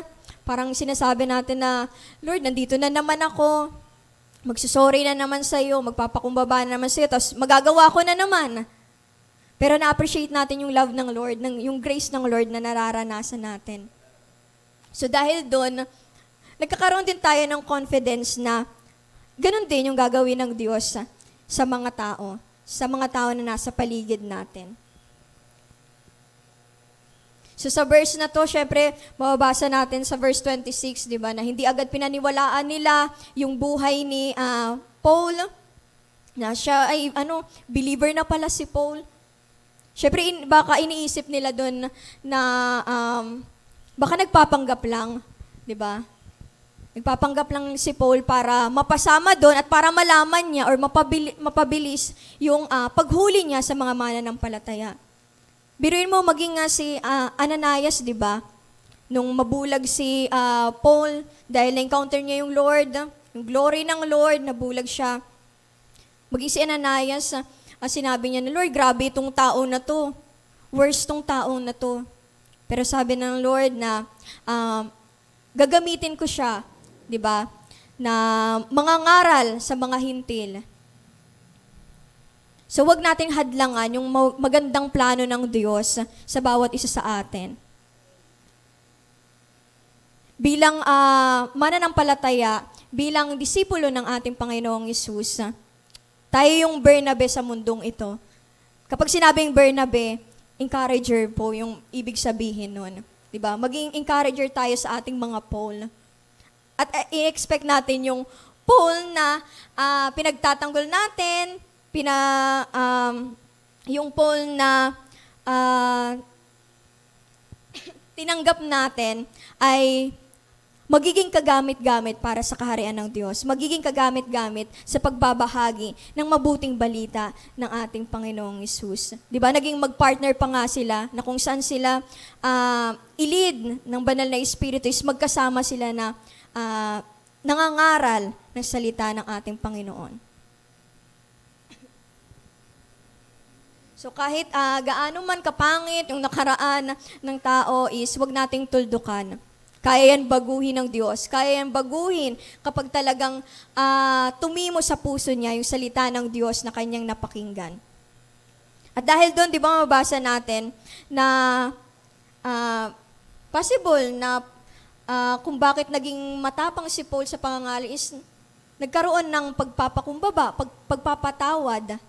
Parang sinasabi natin na, Lord, nandito na naman ako. Magsusorry na naman sa'yo, magpapakumbaba na naman sa'yo, tapos magagawa ko na naman. Pero na-appreciate natin yung love ng Lord, yung grace ng Lord na nararanasan natin. So dahil doon, nagkakaroon din tayo ng confidence na ganun din yung gagawin ng Diyos sa mga tao na nasa paligid natin. So sa verse na to, syempre, mababasa natin sa verse 26, di ba, na hindi agad pinaniwalaan nila yung buhay ni Paul, na siya ay, believer na pala si Paul. Syempre, baka iniisip nila doon na baka nagpapanggap lang, di ba? Nagpapanggap lang si Paul para mapasama doon at para malaman niya or mapabilis yung paghuli niya sa mga mananampalataya. Biruin mo, maging nga si Ananias, di ba? Nung mabulag si Paul dahil na-encounter niya yung Lord, yung glory ng Lord, nabulag siya. Maging si Ananias, sinabi niya na, Lord, grabe itong tao na to. worst tong taong na to. Pero sabi ng Lord na gagamitin ko siya, di ba? Na mangangaral sa mga hintil. So wag nating hadlangan yung magandang plano ng Diyos sa bawat isa sa atin. Bilang mananampalataya, bilang disipulo ng ating Panginoong Hesus, tayo yung Bernabe sa mundong ito. Kapag sinabing Bernabe, encourager po yung ibig sabihin nun. Diba? Maging encourager tayo sa ating mga Paul. At i-expect natin yung Paul na pinagtatanggol natin, yung Paul na tinanggap natin ay magiging kagamit-gamit para sa kaharian ng Diyos. Magiging kagamit-gamit sa pagbabahagi ng mabuting balita ng ating Panginoong Hesus. Di ba? Naging magpartner pa nga sila na kung saan sila i-lead ng banal na Espiritu is magkasama sila na nangangaral ng salita ng ating Panginoon. So kahit gaano man kapangit yung nakaraan ng tao is wag nating tuldukan. Kaya yan baguhin ng Diyos. Kaya yan baguhin kapag talagang tumimo sa puso niya yung salita ng Diyos na kanyang napakinggan. At dahil doon, di ba mabasa natin na possible na kung bakit naging matapang si Paul sa pangangaral is nagkaroon ng pagpapakumbaba, pagpapatawad.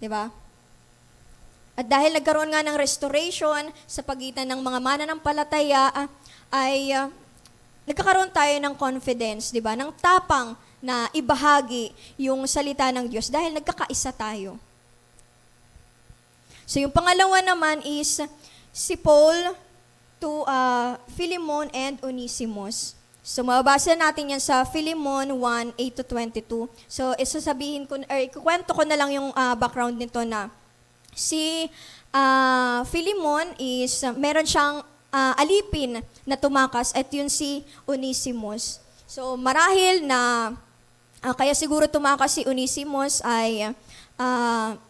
Di ba? At dahil nagkaroon nga ng restoration sa pagitan ng mga mananampalataya, ay nagkakaroon tayo ng confidence, di ba? Ng tapang na ibahagi yung salita ng Diyos dahil nagkakaisa tayo. So yung pangalawa naman is si Paul to Philemon and Onesimus. So mababasa natin yan sa Philemon 1:8-22. So isasabihin ko, or ikukwento ko na lang yung background nito na si Philemon is meron siyang alipin na tumakas at yun si Onesimus. So marahil na kaya siguro tumakas si Onesimus ay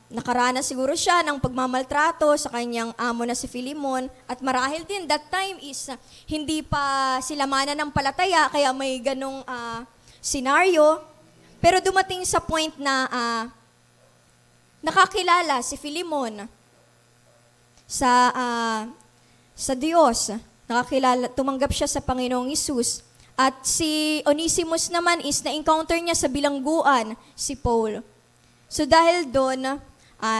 nakaranas siguro siya ng pagmamaltrato sa kanyang amo na si Philemon at marahil din that time is hindi pa sila mananampalataya kaya may ganong senaryo. Pero dumating sa point na nakakilala si Philemon sa Diyos. Nakakilala, tumanggap siya sa Panginoong Hesus. At si Onesimus naman is na-encounter niya sa bilangguan si Paul. So dahil doon,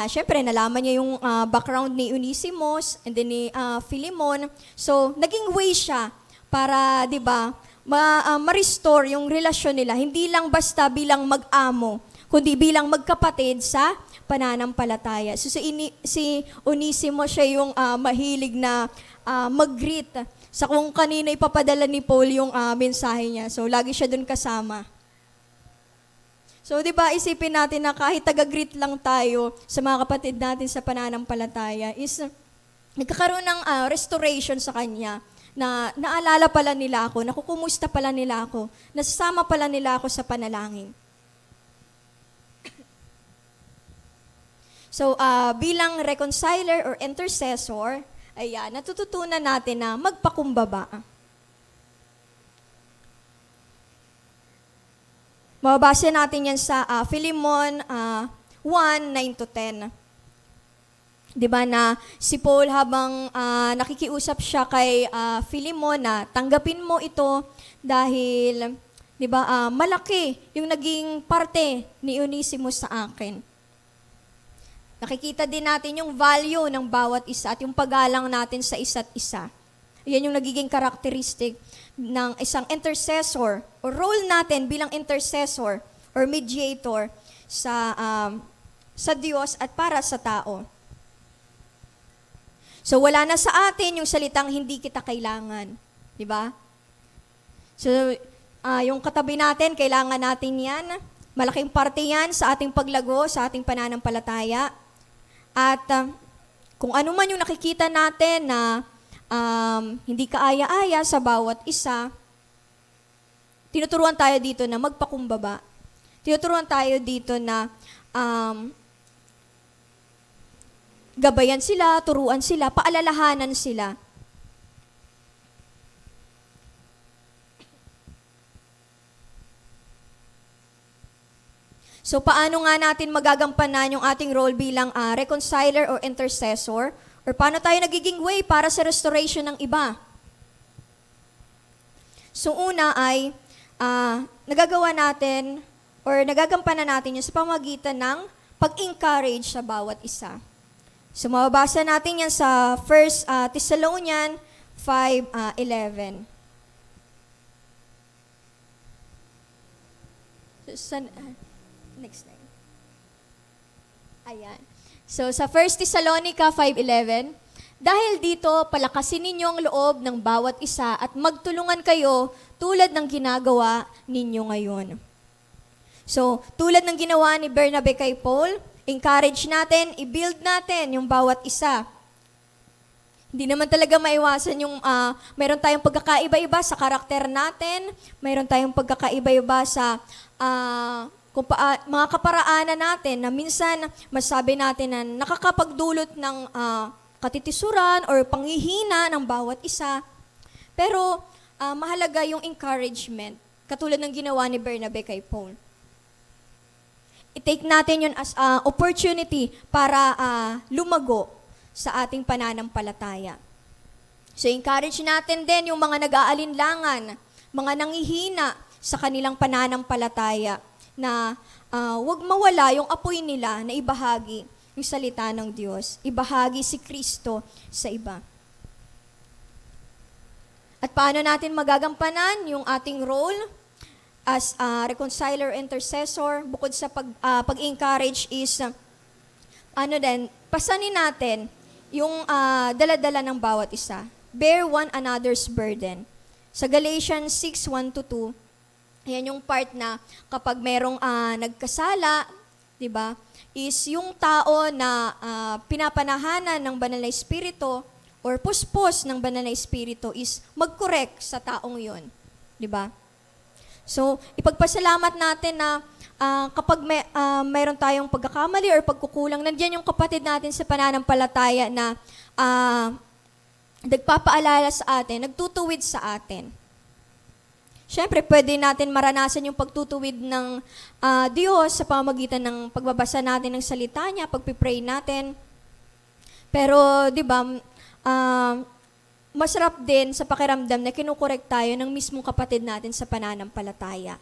syempre nalaman niya yung background ni Onesimus and then ni Philemon. So naging way siya para, di ba, ma-restore yung relasyon nila. Hindi lang basta bilang mag-amo, kundi bilang magkapatid sa pananampalataya. So si Onesimus siya yung mahilig na mag-greet sa kung kanino ipapadala ni Paul yung mensahe niya. So lagi siya dun kasama. So 'di ba isipin natin na kahit taga-greet lang tayo sa mga kapatid natin sa pananampalataya is nagkakaroon ng restoration sa kanya na naalala pala nila ako, nakukumusta pala nila ako, nasasama pala nila ako sa panalangin. So, bilang reconciler or intercessor, ayan, natututunan natin na magpakumbaba. Mababasa natin yan sa Philemon 1:9-10. Diba na si Paul habang nakikiusap siya kay Philemon na tanggapin mo ito dahil, diba, malaki yung naging parte ni Onesimus sa akin. Nakikita din natin yung value ng bawat isa at yung paggalang natin sa isa't isa. Yan yung nagiging karakteristik ng isang intercessor o role natin bilang intercessor or mediator sa Diyos at para sa tao. So wala na sa atin yung salitang hindi kita kailangan. Di ba? So yung katabi natin, kailangan natin yan. Malaking parte yan sa ating paglago, sa ating pananampalataya. At kung ano man yung nakikita natin na hindi kaaya-aya sa bawat isa, tinuturuan tayo dito na magpakumbaba. Tinuturuan tayo dito na gabayan sila, turuan sila, paalalahanan sila. So paano nga natin magagampanan yung ating role bilang reconciler or intercessor? Or paano tayo nagiging way para sa restoration ng iba? So una ay nagagawa natin or nagagampanan natin yun sa pamagitan ng pag-encourage sa bawat isa. So mababasa natin yan sa 1 Thessalonians 5:11. Next slide. Ayan. So sa 1 Thessalonica 5:11, dahil dito, palakasin ninyo ang loob ng bawat isa at magtulungan kayo tulad ng ginagawa ninyo ngayon. So, tulad ng ginawa ni Bernabe kay Paul, encourage natin, i-build natin yung bawat isa. Hindi naman talaga maiwasan yung mayroon tayong pagkakaiba-iba sa karakter natin, mayroon tayong pagkakaiba-iba sa mga kaparaanan natin na minsan masabi natin na nakakapagdulot ng katitisuran or panghihina ng bawat isa. Pero mahalaga yung encouragement, katulad ng ginawa ni Bernabe kay Paul. I-take natin yun as opportunity para lumago sa ating pananampalataya. So encourage natin din yung mga nag-aalinlangan, mga nanghihina sa kanilang pananampalataya na wag mawala yung apoy nila na ibahagi yung salita ng Diyos, ibahagi si Kristo sa iba. At paano natin magagampanan yung ating role as reconciler, intercessor, bukod sa pag-encourage is, pasanin natin yung dala-dala ng bawat isa. Bear one another's burden. Sa Galatians 6:1-2, ayan yung part na kapag merong nagkasala, di ba, is yung tao na pinapanahanan ng banal na espiritu or puspos ng banal na espiritu is mag-correct sa taong yon, di ba? So, ipagpasalamat natin na kapag mayroon tayong pagkakamali or pagkukulang, nandiyan yung kapatid natin sa pananampalataya na nagpapaalala sa atin, nagtutuwid sa atin. Siyempre, pwede natin maranasan yung pagtutuwid ng Diyos sa pamamagitan ng pagbabasa natin ng salita niya, pagpipray natin. Pero, di ba, masarap din sa pakiramdam na kinukorek tayo ng mismong kapatid natin sa pananampalataya.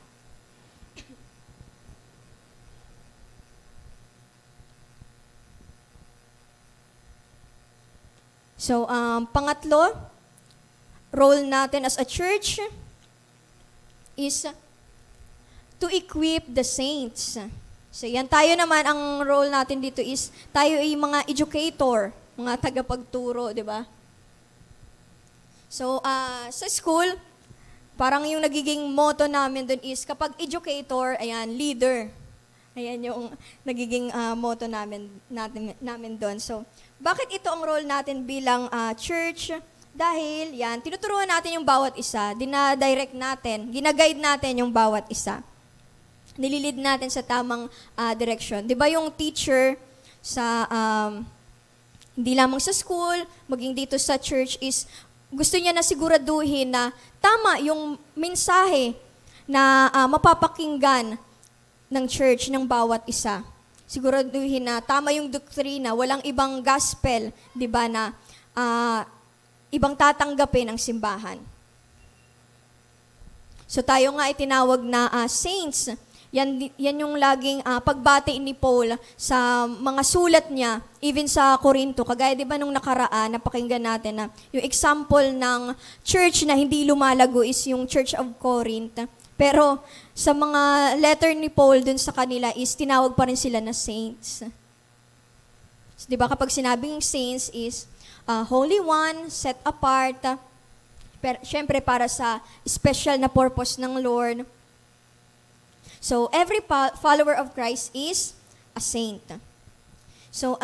So, pangatlo, role natin as a church is to equip the saints. So, yan tayo naman, ang role natin dito is tayo ay mga educator, mga tagapagturo, di ba? So, sa school, parang yung nagiging motto namin doon is kapag educator, ayan, leader. Ayan yung nagiging motto namin doon. So, bakit ito ang role natin bilang church? Dahil, yan, tinuturuan natin yung bawat isa, dinadirect natin, ginaguide natin yung bawat isa. Nililid natin sa tamang direction. Di ba yung teacher sa, hindi lamang sa school, maging dito sa church is, gusto niya na siguraduhin na tama yung mensahe na mapapakinggan ng church ng bawat isa. Siguraduhin na tama yung doktrina, walang ibang gospel, di ba, na ibang tatanggapin ng simbahan. So tayo nga itinawag na saints. Yan yung laging pagbati ni Paul sa mga sulat niya, even sa Corinto. Kagaya di ba nung nakaraan, napakinggan natin na yung example ng church na hindi lumalago is yung Church of Corinth. Pero sa mga letter ni Paul dun sa kanila is tinawag pa rin sila na saints. So, di ba kapag sinabing saints is holy one, set apart, syempre para sa special na purpose ng Lord. So, every follower of Christ is a saint. So,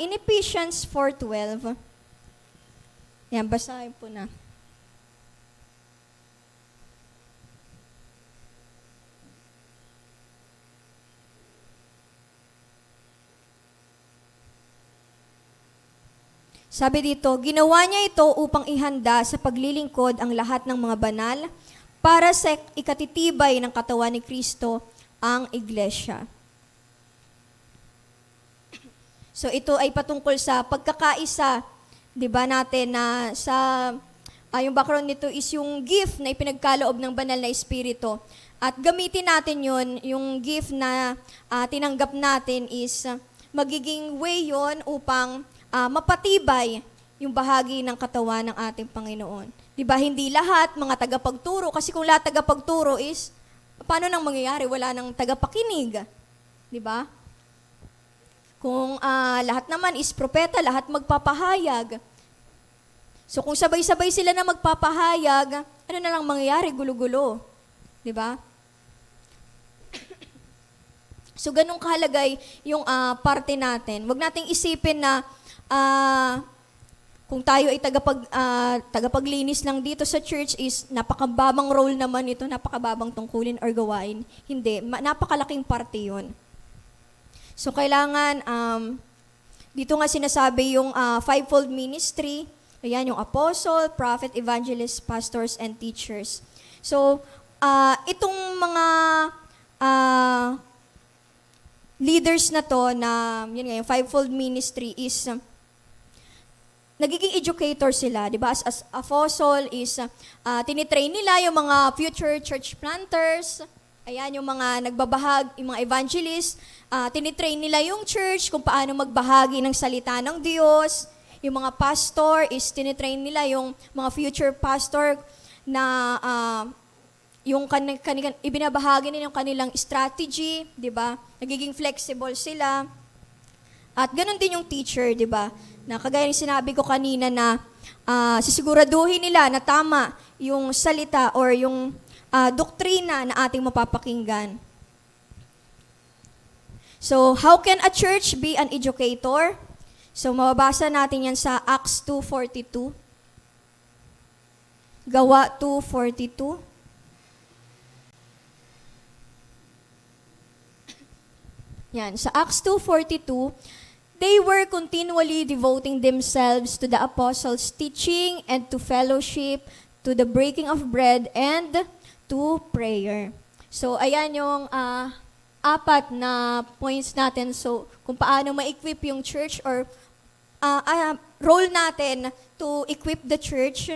in Ephesians 4:12, yan, basahin po na. Sabi dito, ginawa niya ito upang ihanda sa paglilingkod ang lahat ng mga banal para sa ikatitibay ng katawan ni Kristo, ang iglesia. So ito ay patungkol sa pagkakaisa, 'di ba natin na sa yung background nito is yung gift na ipinagkaloob ng banal na espiritu. At gamitin natin yon, yung gift na tinanggap natin is magiging way yon upang mapatibay yung bahagi ng katawan ng ating Panginoon. 'Di ba hindi lahat mga tagapagturo, kasi kung lahat tagapagturo is paano nang mangyayari? Wala nang tagapakinig. 'Di ba? Kung lahat naman is propeta, lahat magpapahayag. So kung sabay-sabay sila na magpapahayag, ano na lang mangyayari? Gulo-gulo. 'Di ba? So ganun kahalagay yung parte natin. Huwag nating isipin na kung tayo ay tagapaglinis lang dito sa church is napakababang role naman ito, napakababang tungkulin or gawain. Hindi, napakalaking parte yun. So kailangan, dito nga sinasabi yung fivefold ministry, ayan yung apostle, prophet, evangelist, pastors, and teachers. So, itong mga leaders na to na, yun nga, yung fivefold ministry is, nagiging educator sila, di ba? As apostle is, tinitrain nila yung mga future church planters, ayan, yung mga nagbabahag, yung mga evangelists, tinitrain nila yung church kung paano magbahagi ng salita ng Diyos. Yung mga pastor is tinitrain nila yung mga future pastor na yung ibinabahagi nila yung kanilang strategy, di ba? Nagiging flexible sila. At ganun din yung teacher, di ba? Na kagaya ng sinabi ko kanina na sisiguraduhin nila na tama yung salita or yung doktrina na ating mapapakinggan. So, how can a church be an educator? So, mababasa natin yan sa Acts 2:42. Gawa 2:42. Yan, sa Acts 2:42, they were continually devoting themselves to the apostles' teaching and to fellowship, to the breaking of bread, and to prayer. So, ayan yung apat na points natin. So, kung paano ma-equip yung church or role natin to equip the church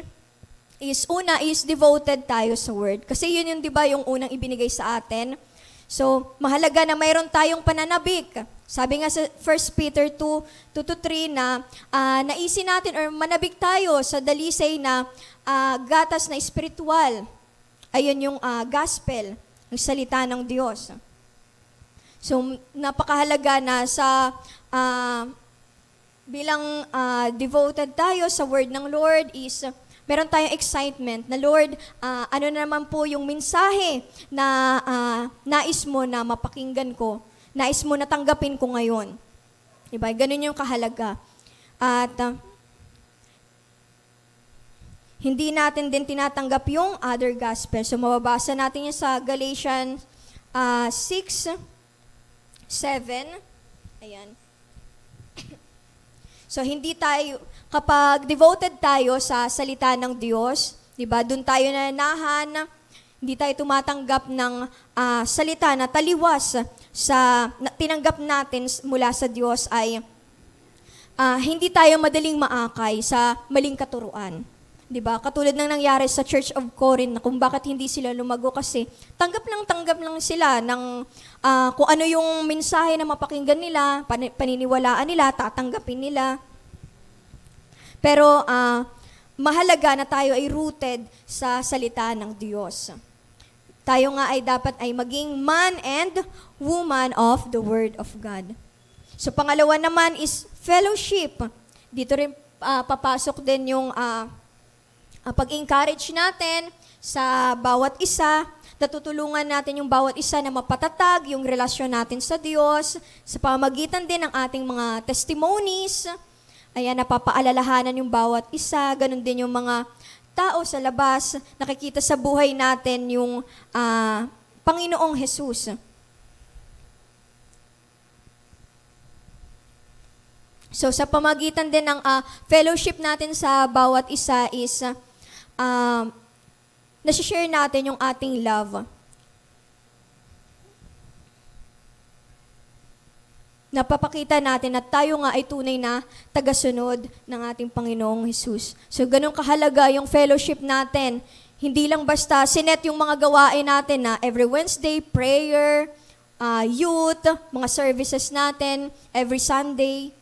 is, una is devoted tayo sa word. Kasi yun yung, di ba, yung unang ibinigay sa atin. So, mahalaga na mayroon tayong pananabik. Sabi nga sa 1 Peter 2:2-3 na naisin natin or manabik tayo sa dalisay na gatas na espiritual. Ayun yung gospel, ang salita ng Diyos. So, napakahalaga na sa bilang devoted tayo sa word ng Lord is meron tayong excitement na, Lord, ano na naman po yung mensahe na nais mo na mapakinggan ko, nais mo na tanggapin ko ngayon. Diba? Ganun yung kahalaga. At hindi natin din tinatanggap yung other gospel. So mababasa natin yan sa Galatians 6:7. Ayan. So hindi tayo, kapag devoted tayo sa salita ng Diyos, di ba, doon tayo nananahan, hindi tayo tumatanggap ng salita na taliwas sa tinanggap natin mula sa Diyos ay hindi tayo madaling maakay sa maling katuruan. Di ba? Katulad ng nangyari sa Church of Corinth na kung bakit hindi sila lumago kasi tanggap lang sila ng kung ano yung mensahe na mapakinggan nila, paniniwalaan nila, tatanggapin nila. Pero mahalaga na tayo ay rooted sa salita ng Diyos. Tayo nga ay dapat ay maging man and woman of the Word of God. So pangalawa naman is fellowship. Dito rin papasok din yung pag-encourage natin sa bawat isa, natutulungan natin yung bawat isa na mapatatag yung relasyon natin sa Diyos, sa pamagitan din ng ating mga testimonies. Ayan, napapaalalahanan yung bawat isa, ganun din yung mga tao sa labas, nakikita sa buhay natin yung Panginoong Jesus. So sa pamagitan din ng fellowship natin sa bawat isa is nasi-share natin yung ating love. Napapakita natin na tayo nga ay tunay na tagasunod ng ating Panginoong Hesus. So ganun kahalaga yung fellowship natin. Hindi lang basta sinet yung mga gawain natin na every Wednesday, prayer, youth, mga services natin, every Sunday.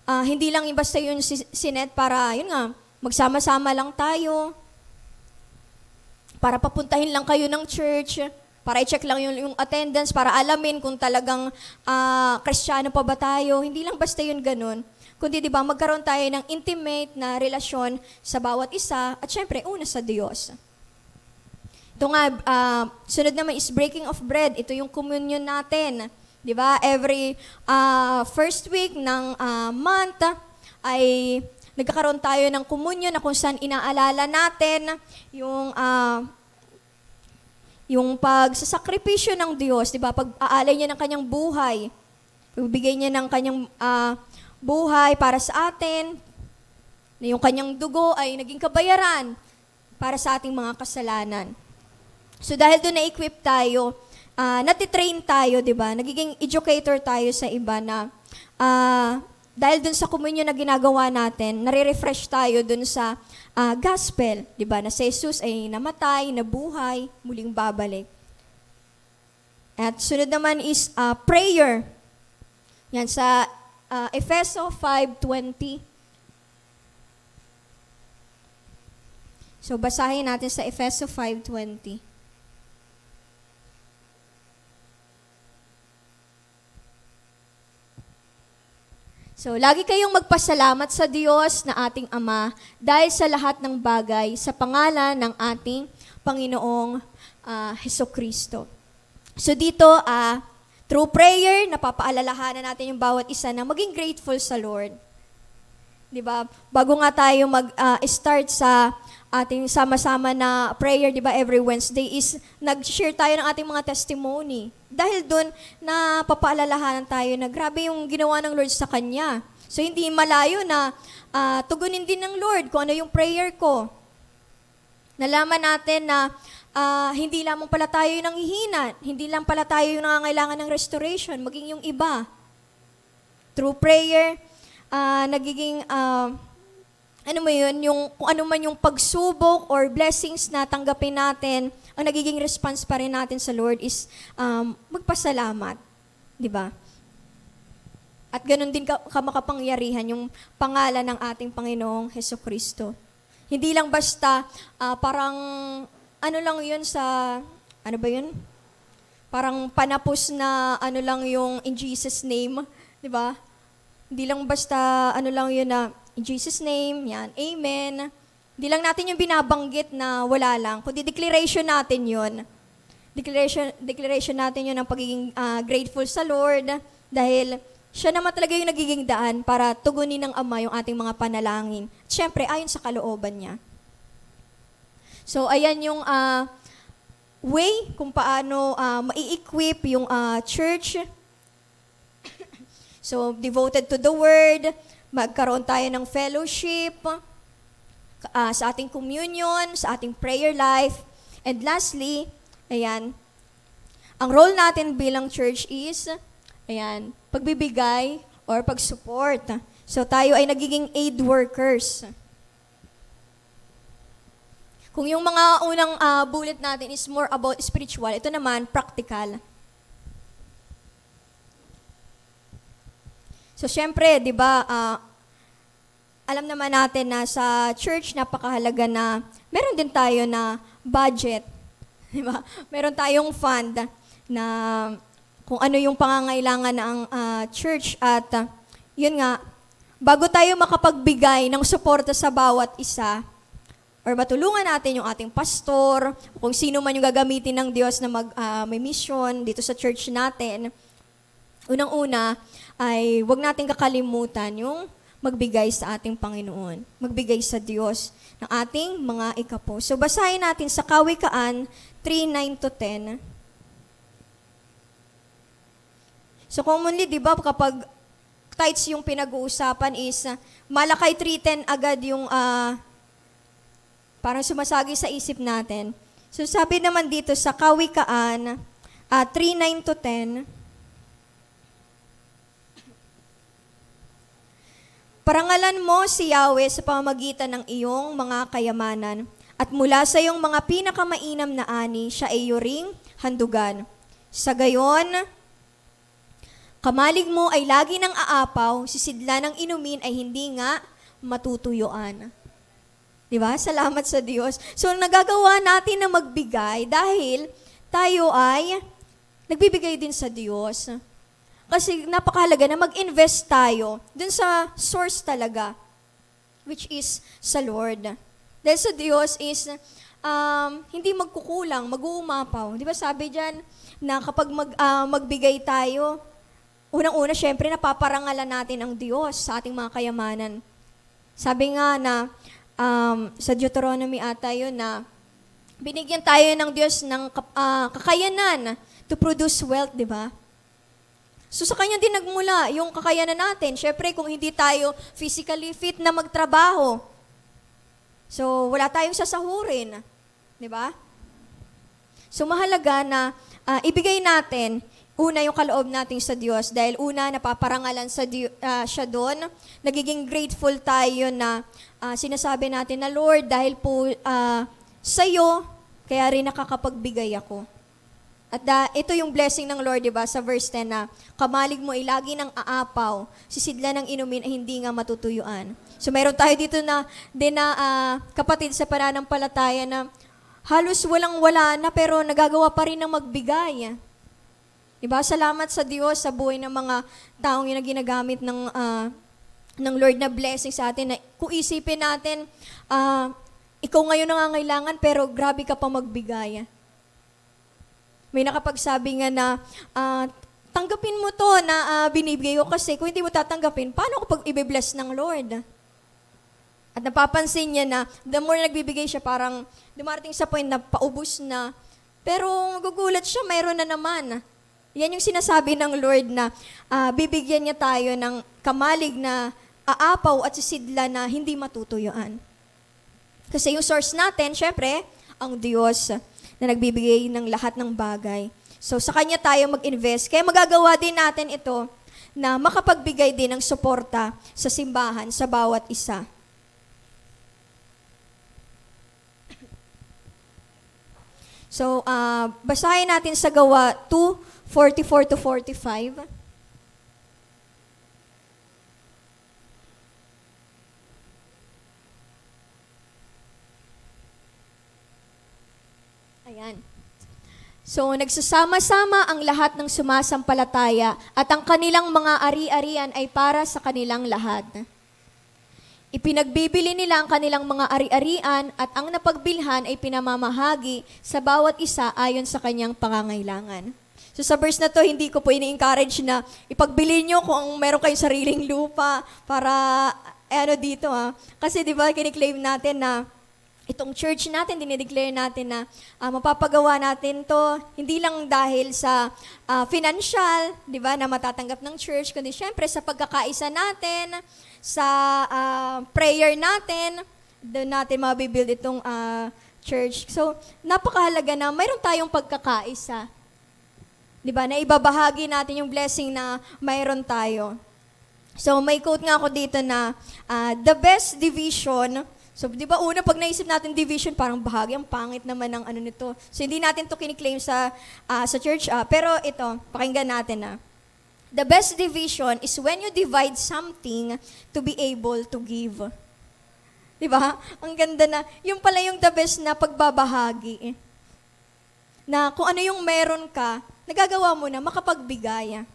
Hindi lang basta yun sinet para, yun nga, magsama-sama lang tayo, para papuntahin lang kayo ng church, para i-check lang yung attendance, para alamin kung talagang Kristiyano pa ba tayo. Hindi lang basta yun ganun. Kundi di ba magkaroon tayo ng intimate na relasyon sa bawat isa at syempre una sa Diyos. Ito nga, sunod naman is breaking of bread. Ito yung communion natin. Di ba? Every first week ng month ay nagkakaroon tayo ng communion na kung saan inaalala natin yung pagsasakripisyo ng Diyos, di ba? Pag-aalay niya ng kanyang buhay, pagbigay niya ng kanyang buhay para sa atin, na yung kanyang dugo ay naging kabayaran para sa ating mga kasalanan. So dahil doon na-equip tayo, natitrain tayo, di ba? Nagiging educator tayo sa iba na dahil doon sa communion na ginagawa natin, nare-refresh tayo doon sa gospel, di ba? Na si Jesus ay namatay, nabuhay, muling babalik. At sunod naman is prayer. Yan sa Efeso 5:20. So basahin natin sa Efeso 5:20. So, lagi kayong magpasalamat sa Diyos na ating Ama dahil sa lahat ng bagay sa pangalan ng ating Panginoong Hesukristo. So, dito, through prayer, napapaalalahanan natin yung bawat isa na maging grateful sa Lord. Diba? Bago nga tayo mag-start sa ating sama-sama na prayer, diba, every Wednesday is nag-share tayo ng ating mga testimony. Dahil doon, napapaalalahanan tayo na grabe yung ginawa ng Lord sa Kanya. So, hindi malayo na tugunin din ng Lord kung ano yung prayer ko. Nalaman natin na hindi lamang pala tayo yung nanghihina, hindi lang pala tayo yung nangangailangan ng restoration, maging yung iba. Through prayer, nagiging, kung ano man yung pagsubok or blessings na tanggapin natin, ang nagiging response pa rin natin sa Lord is magpasalamat. Di ba? At ganun din kamakapangyarihan yung pangalan ng ating Panginoong Hesukristo. Hindi lang basta parang ano lang yun sa, ano ba yun? Parang panapos na ano lang yung in Jesus' name. Di ba? Hindi lang basta ano lang yun na in Jesus' name, yan, amen. Hindi lang natin yung binabanggit na wala lang, kundi declaration natin yun. Declaration natin yun ng pagiging grateful sa Lord dahil siya naman talaga yung nagiging daan para tugunin ng Ama yung ating mga panalangin. Siyempre, ayon sa kalooban niya. So, ayan yung way kung paano mai-equip yung church. So, devoted to the Word, magkaroon tayo ng fellowship, sa ating communion, sa ating prayer life. And lastly, ayan, ang role natin bilang church is, ayan, pagbibigay or pag-support. So tayo ay nagiging aid workers. Kung yung mga unang bullet natin is more about spiritual, ito naman, practical. So syempre, di ba, alam naman natin na sa church, napakahalaga na meron din tayo na budget. Diba? Meron tayong fund na kung ano yung pangangailangan ng church at yun nga, bago tayo makapagbigay ng suporta sa bawat isa or matulungan natin yung ating pastor, kung sino man yung gagamitin ng Diyos na may mission dito sa church natin, unang-una ay huwag natin kakalimutan yung magbigay sa ating Panginoon, magbigay sa Diyos ng ating mga ikapo. So basahin natin sa Kawikaan 3:9-10. So commonly, di ba, kapag tithes yung pinag-uusapan is Malakay 3:10 agad yung parang sumasagi sa isip natin. So sabi naman dito sa Kawikaan 3:9 to 10, parangalan mo si Yahweh sa pamamagitan ng iyong mga kayamanan, at mula sa iyong mga pinakamainam na ani, siya ay iyong handugan. Sa gayon, kamalig mo ay lagi ng aapaw, sisidla ng inumin ay hindi nga matutuyuan. Di ba? Salamat sa Diyos. So, nagagawa natin na magbigay dahil tayo ay nagbibigay din sa Diyos. Kasi napakahalaga na mag-invest tayo dun sa source talaga, which is sa Lord. Dahil sa Diyos is hindi magkukulang, mag-uumapaw. Di ba sabi dyan na kapag magbigay tayo, unang-una, syempre, napaparangalan natin ang Diyos sa ating mga kayamanan. Sabi nga na sa Deuteronomy ata yun na binigyan tayo ng Diyos ng kakayanan to produce wealth, di ba? So sa Kanya din nagmula yung kakayanan natin. Syempre, kung hindi tayo physically fit na magtrabaho, so wala tayong sasahurin, di ba? So mahalaga na ibigay natin, una yung kaloob natin sa Diyos, dahil una, napaparangalan siya doon. Nagiging grateful tayo na sinasabi natin na, Lord, dahil po sa'yo, kaya rin nakakapagbigay ako. At ito yung blessing ng Lord, di ba, sa verse 10 na, kamalig mo ay lagi ng aapaw, sisidla ng inumin ay hindi nga matutuyuan. So mayroon tayo dito na kapatid sa pananampalataya na halos walang-wala na pero nagagawa pa rin ng magbigay. Diba? Salamat sa Diyos sa buhay ng mga taong yun na ginagamit ng Lord na blessing sa atin. Na kung isipin natin, ikaw ngayon nangangailangan pero grabe ka pa magbigay. May nakapagsabi nga na, tanggapin mo to na binibigay ko kasi kung hindi mo tatanggapin, paano ko pag i-bless ng Lord? At napapansin niya na the more nagbibigay siya, parang dumarating sa point na paubos na. Pero magugulat siya, mayroon na naman. Yan yung sinasabi ng Lord na bibigyan niya tayo ng kamalig na aapaw at sisidla na hindi matutuyuan. Kasi yung source natin, syempre, ang Diyos na nagbibigay ng lahat ng bagay. So sa Kanya tayo mag-invest. Kaya magagawa din natin ito na makapagbigay din ng suporta sa simbahan sa bawat isa. So, basahin natin sa Gawa 2:44 to 45. Ayan. So, nagsasama-sama ang lahat ng sumasampalataya at ang kanilang mga ari-arian ay para sa kanilang lahat. Ipinagbibili nila ang kanilang mga ari-arian at ang napagbilhan ay pinamamahagi sa bawat isa ayon sa kanyang pangangailangan. So sa verse na to, hindi ko po ini-encourage na ipagbili nyo kung meron kayong sariling lupa para dito Kasi di ba kiniklaim natin na itong church natin, dinideclare natin na mapapagawa natin to hindi lang dahil sa financial, di ba, na matatanggap ng church, kundi syempre sa pagkakaisa natin, sa prayer natin, doon natin mabibuild itong church. So, napakahalaga na mayroon tayong pagkakaisa. Di ba, na ibabahagi natin yung blessing na mayroon tayo. So, may quote nga ako dito na, the best division. So, di ba una, pag naisip natin division, parang bahagi, ang pangit naman ng nito. So, hindi natin to kiniklaim sa church. Pero ito, pakinggan natin na. The best division is when you divide something to be able to give. Di ba? Ang ganda na. Yung pala yung the best na pagbabahagi. Na kung ano yung meron ka, nagagawa mo na makapagbigay.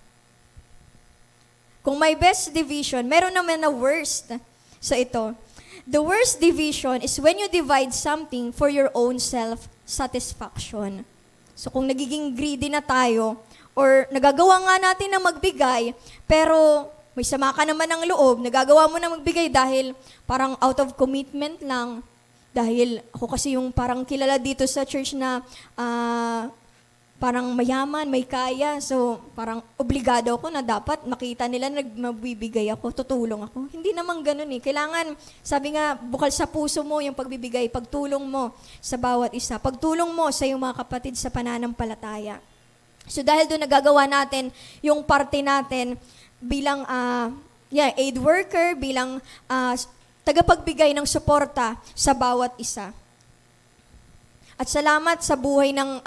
Kung may best division, meron naman na worst. So ito, the worst division is when you divide something for your own self-satisfaction. So kung nagiging greedy na tayo, or nagagawa nga natin na magbigay, pero may sama ka naman ng loob, nagagawa mo na magbigay dahil parang out of commitment lang. Dahil ako kasi yung parang kilala dito sa church na parang mayaman, may kaya. So, parang obligado ako na dapat makita nila na magbibigay ako, tutulong ako. Hindi naman ganun eh. Kailangan, sabi nga, bukal sa puso mo yung pagbibigay, pagtulong mo sa bawat isa, pagtulong mo sa iyong mga kapatid sa pananampalataya. So, dahil doon nagagawa natin yung parte natin bilang aid worker, bilang tagapagbigay ng suporta sa bawat isa. At salamat sa buhay ng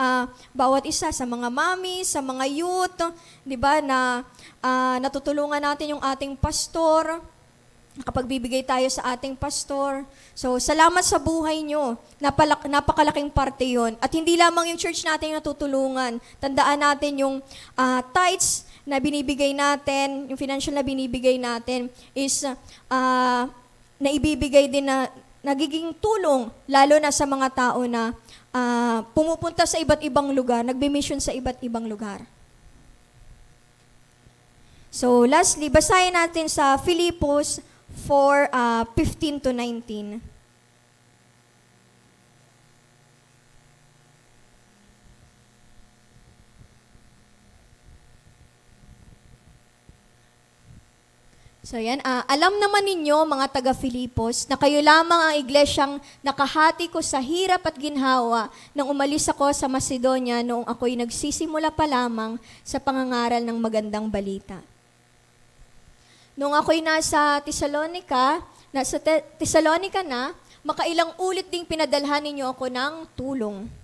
bawat isa, sa mga mami, sa mga youth, di ba, na natutulungan natin yung ating pastor, nakapagbibigay tayo sa ating pastor. So, salamat sa buhay nyo. Napakalaking parte yon. At hindi lamang yung church natin yung natutulungan. Tandaan natin yung tithes na binibigay natin, yung financial na binibigay natin is naibibigay din na nagiging tulong, lalo na sa mga tao na pumupunta sa iba't ibang lugar, nagbi-mission sa iba't ibang lugar. So, lastly, basahin natin sa Filipos 4:15 to 19. So yan, alam naman ninyo mga taga-Filipos na kayo lamang ang iglesyang nakahati ko sa hirap at ginhawa nang umalis ako sa Macedonia noong ako'y nagsisimula pa lamang sa pangangaral ng magandang balita. Noong ako'y nasa Thessalonica na, makailang ulit ding pinadalhan ninyo ako ng tulong.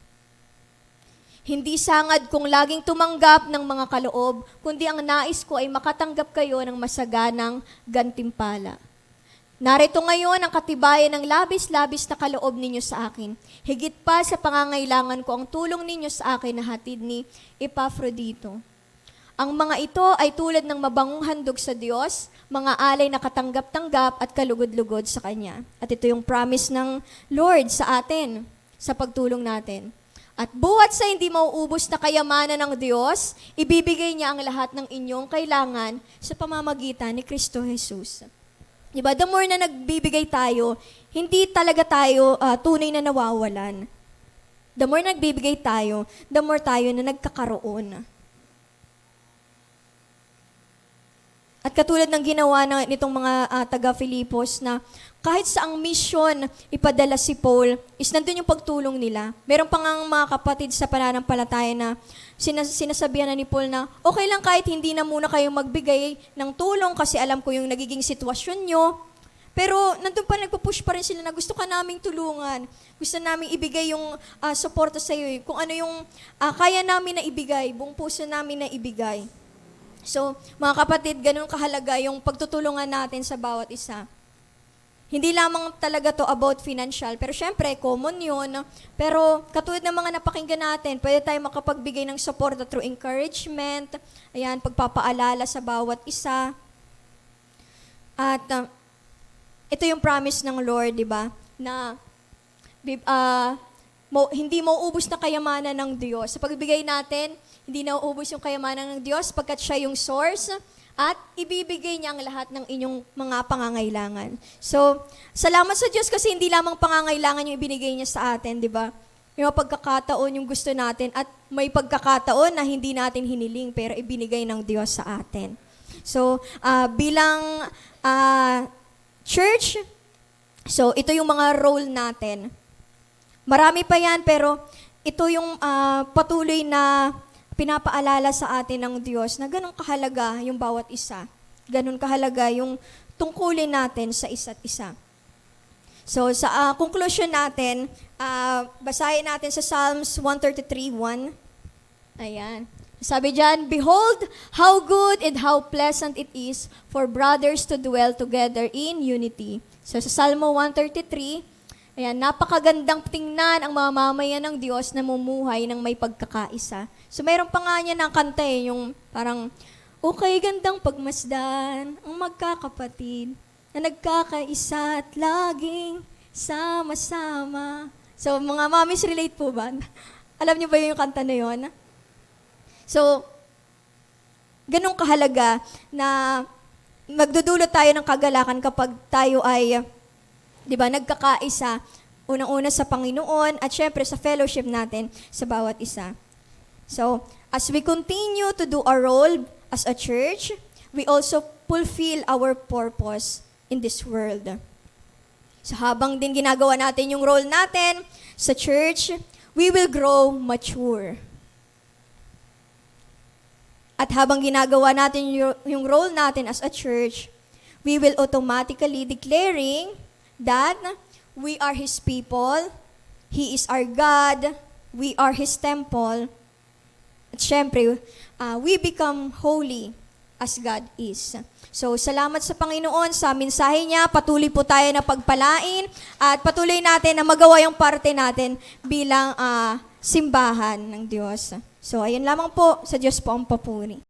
Hindi sangad kung laging tumanggap ng mga kaloob, kundi ang nais ko ay makatanggap kayo ng masaganang gantimpala. Narito ngayon ang katibayan ng labis-labis na kaloob ninyo sa akin. Higit pa sa pangangailangan ko ang tulong ninyo sa akin na hatid ni Epafrodito. Ang mga ito ay tulad ng mabangong handog sa Diyos, mga alay na katanggap-tanggap at kalugod-lugod sa Kanya. At ito yung promise ng Lord sa atin, sa pagtulong natin. At buhat sa hindi mauubos na kayamanan ng Diyos, ibibigay niya ang lahat ng inyong kailangan sa pamamagitan ni Kristo Jesus. Diba? The more na nagbibigay tayo, hindi talaga tayo tunay na nawawalan. The more nagbibigay tayo, the more tayo na nagkakaroon. At katulad ng ginawa nitong mga taga-Filipos na kahit saang mission ipadala si Paul, is nandun yung pagtulong nila. Meron pang mga kapatid sa pananampalataya na sinasabihan na ni Paul na okay lang kahit hindi na muna kayo magbigay ng tulong kasi alam ko yung nagiging sitwasyon nyo. Pero nandun pa nagpo-push pa rin sila na gusto ka naming tulungan. Gusto naming ibigay yung suporta sa iyo. Kung ano yung kaya namin na ibigay, buong puso namin na ibigay. So, mga kapatid, ganun kahalaga yung pagtutulungan natin sa bawat isa. Hindi lamang talaga to about financial, pero syempre, common yun. Pero katulad ng mga napakinggan natin, pwede tayo makapagbigay ng support through encouragement, ayan, pagpapaalala sa bawat isa. At ito yung promise ng Lord, di ba? Na hindi mauubos na kayamanan ng Diyos. Sa pagbibigay natin, hindi na uubos yung kayamanan ng Diyos pagkat siya yung source at ibibigay niya ang lahat ng inyong mga pangangailangan. So, salamat sa Diyos kasi hindi lamang pangangailangan yung ibinigay niya sa atin, di ba? May pagkakataon yung gusto natin at may pagkakataon na hindi natin hiniling pero ibinigay ng Diyos sa atin. So, bilang church, so ito yung mga role natin. Marami pa yan pero ito yung patuloy na pinapaalala sa atin ng Diyos na ganun kahalaga yung bawat isa. Ganun kahalaga yung tungkulin natin sa isa't isa. So sa conclusion natin, basahin natin sa Psalms 133:1. Ayan. Sabi diyan, "Behold, how good and how pleasant it is for brothers to dwell together in unity." So sa Salmo 133, ayan, napakagandang tingnan ang mga mamayan ng Diyos na mumuhay ng may pagkakaisa. So mayroon pa nga niya ng kanta yung parang, okay, gandang pagmasdan ang magkakapatid na nagkakaisa at laging sama-sama. So mga mommies, relate po ba? Alam niyo ba yung kanta na yun? So, ganun kahalaga na magdudulot tayo ng kagalakan kapag tayo ay, di ba, nagkakaisa, unang-una sa Panginoon at syempre sa fellowship natin sa bawat isa. So, as we continue to do our role as a church, we also fulfill our purpose in this world. So, habang din ginagawa natin yung role natin sa church, we will grow mature. At habang ginagawa natin yung role natin as a church, we will automatically declaring that we are His people, He is our God, we are His temple, at syempre, we become holy as God is. So, salamat sa Panginoon sa mensahe niya. Patuloy po tayo na pagpalain at patuloy natin na magawa yung parte natin bilang simbahan ng Diyos. So, ayun lamang po. Sa Diyos po ang papuri.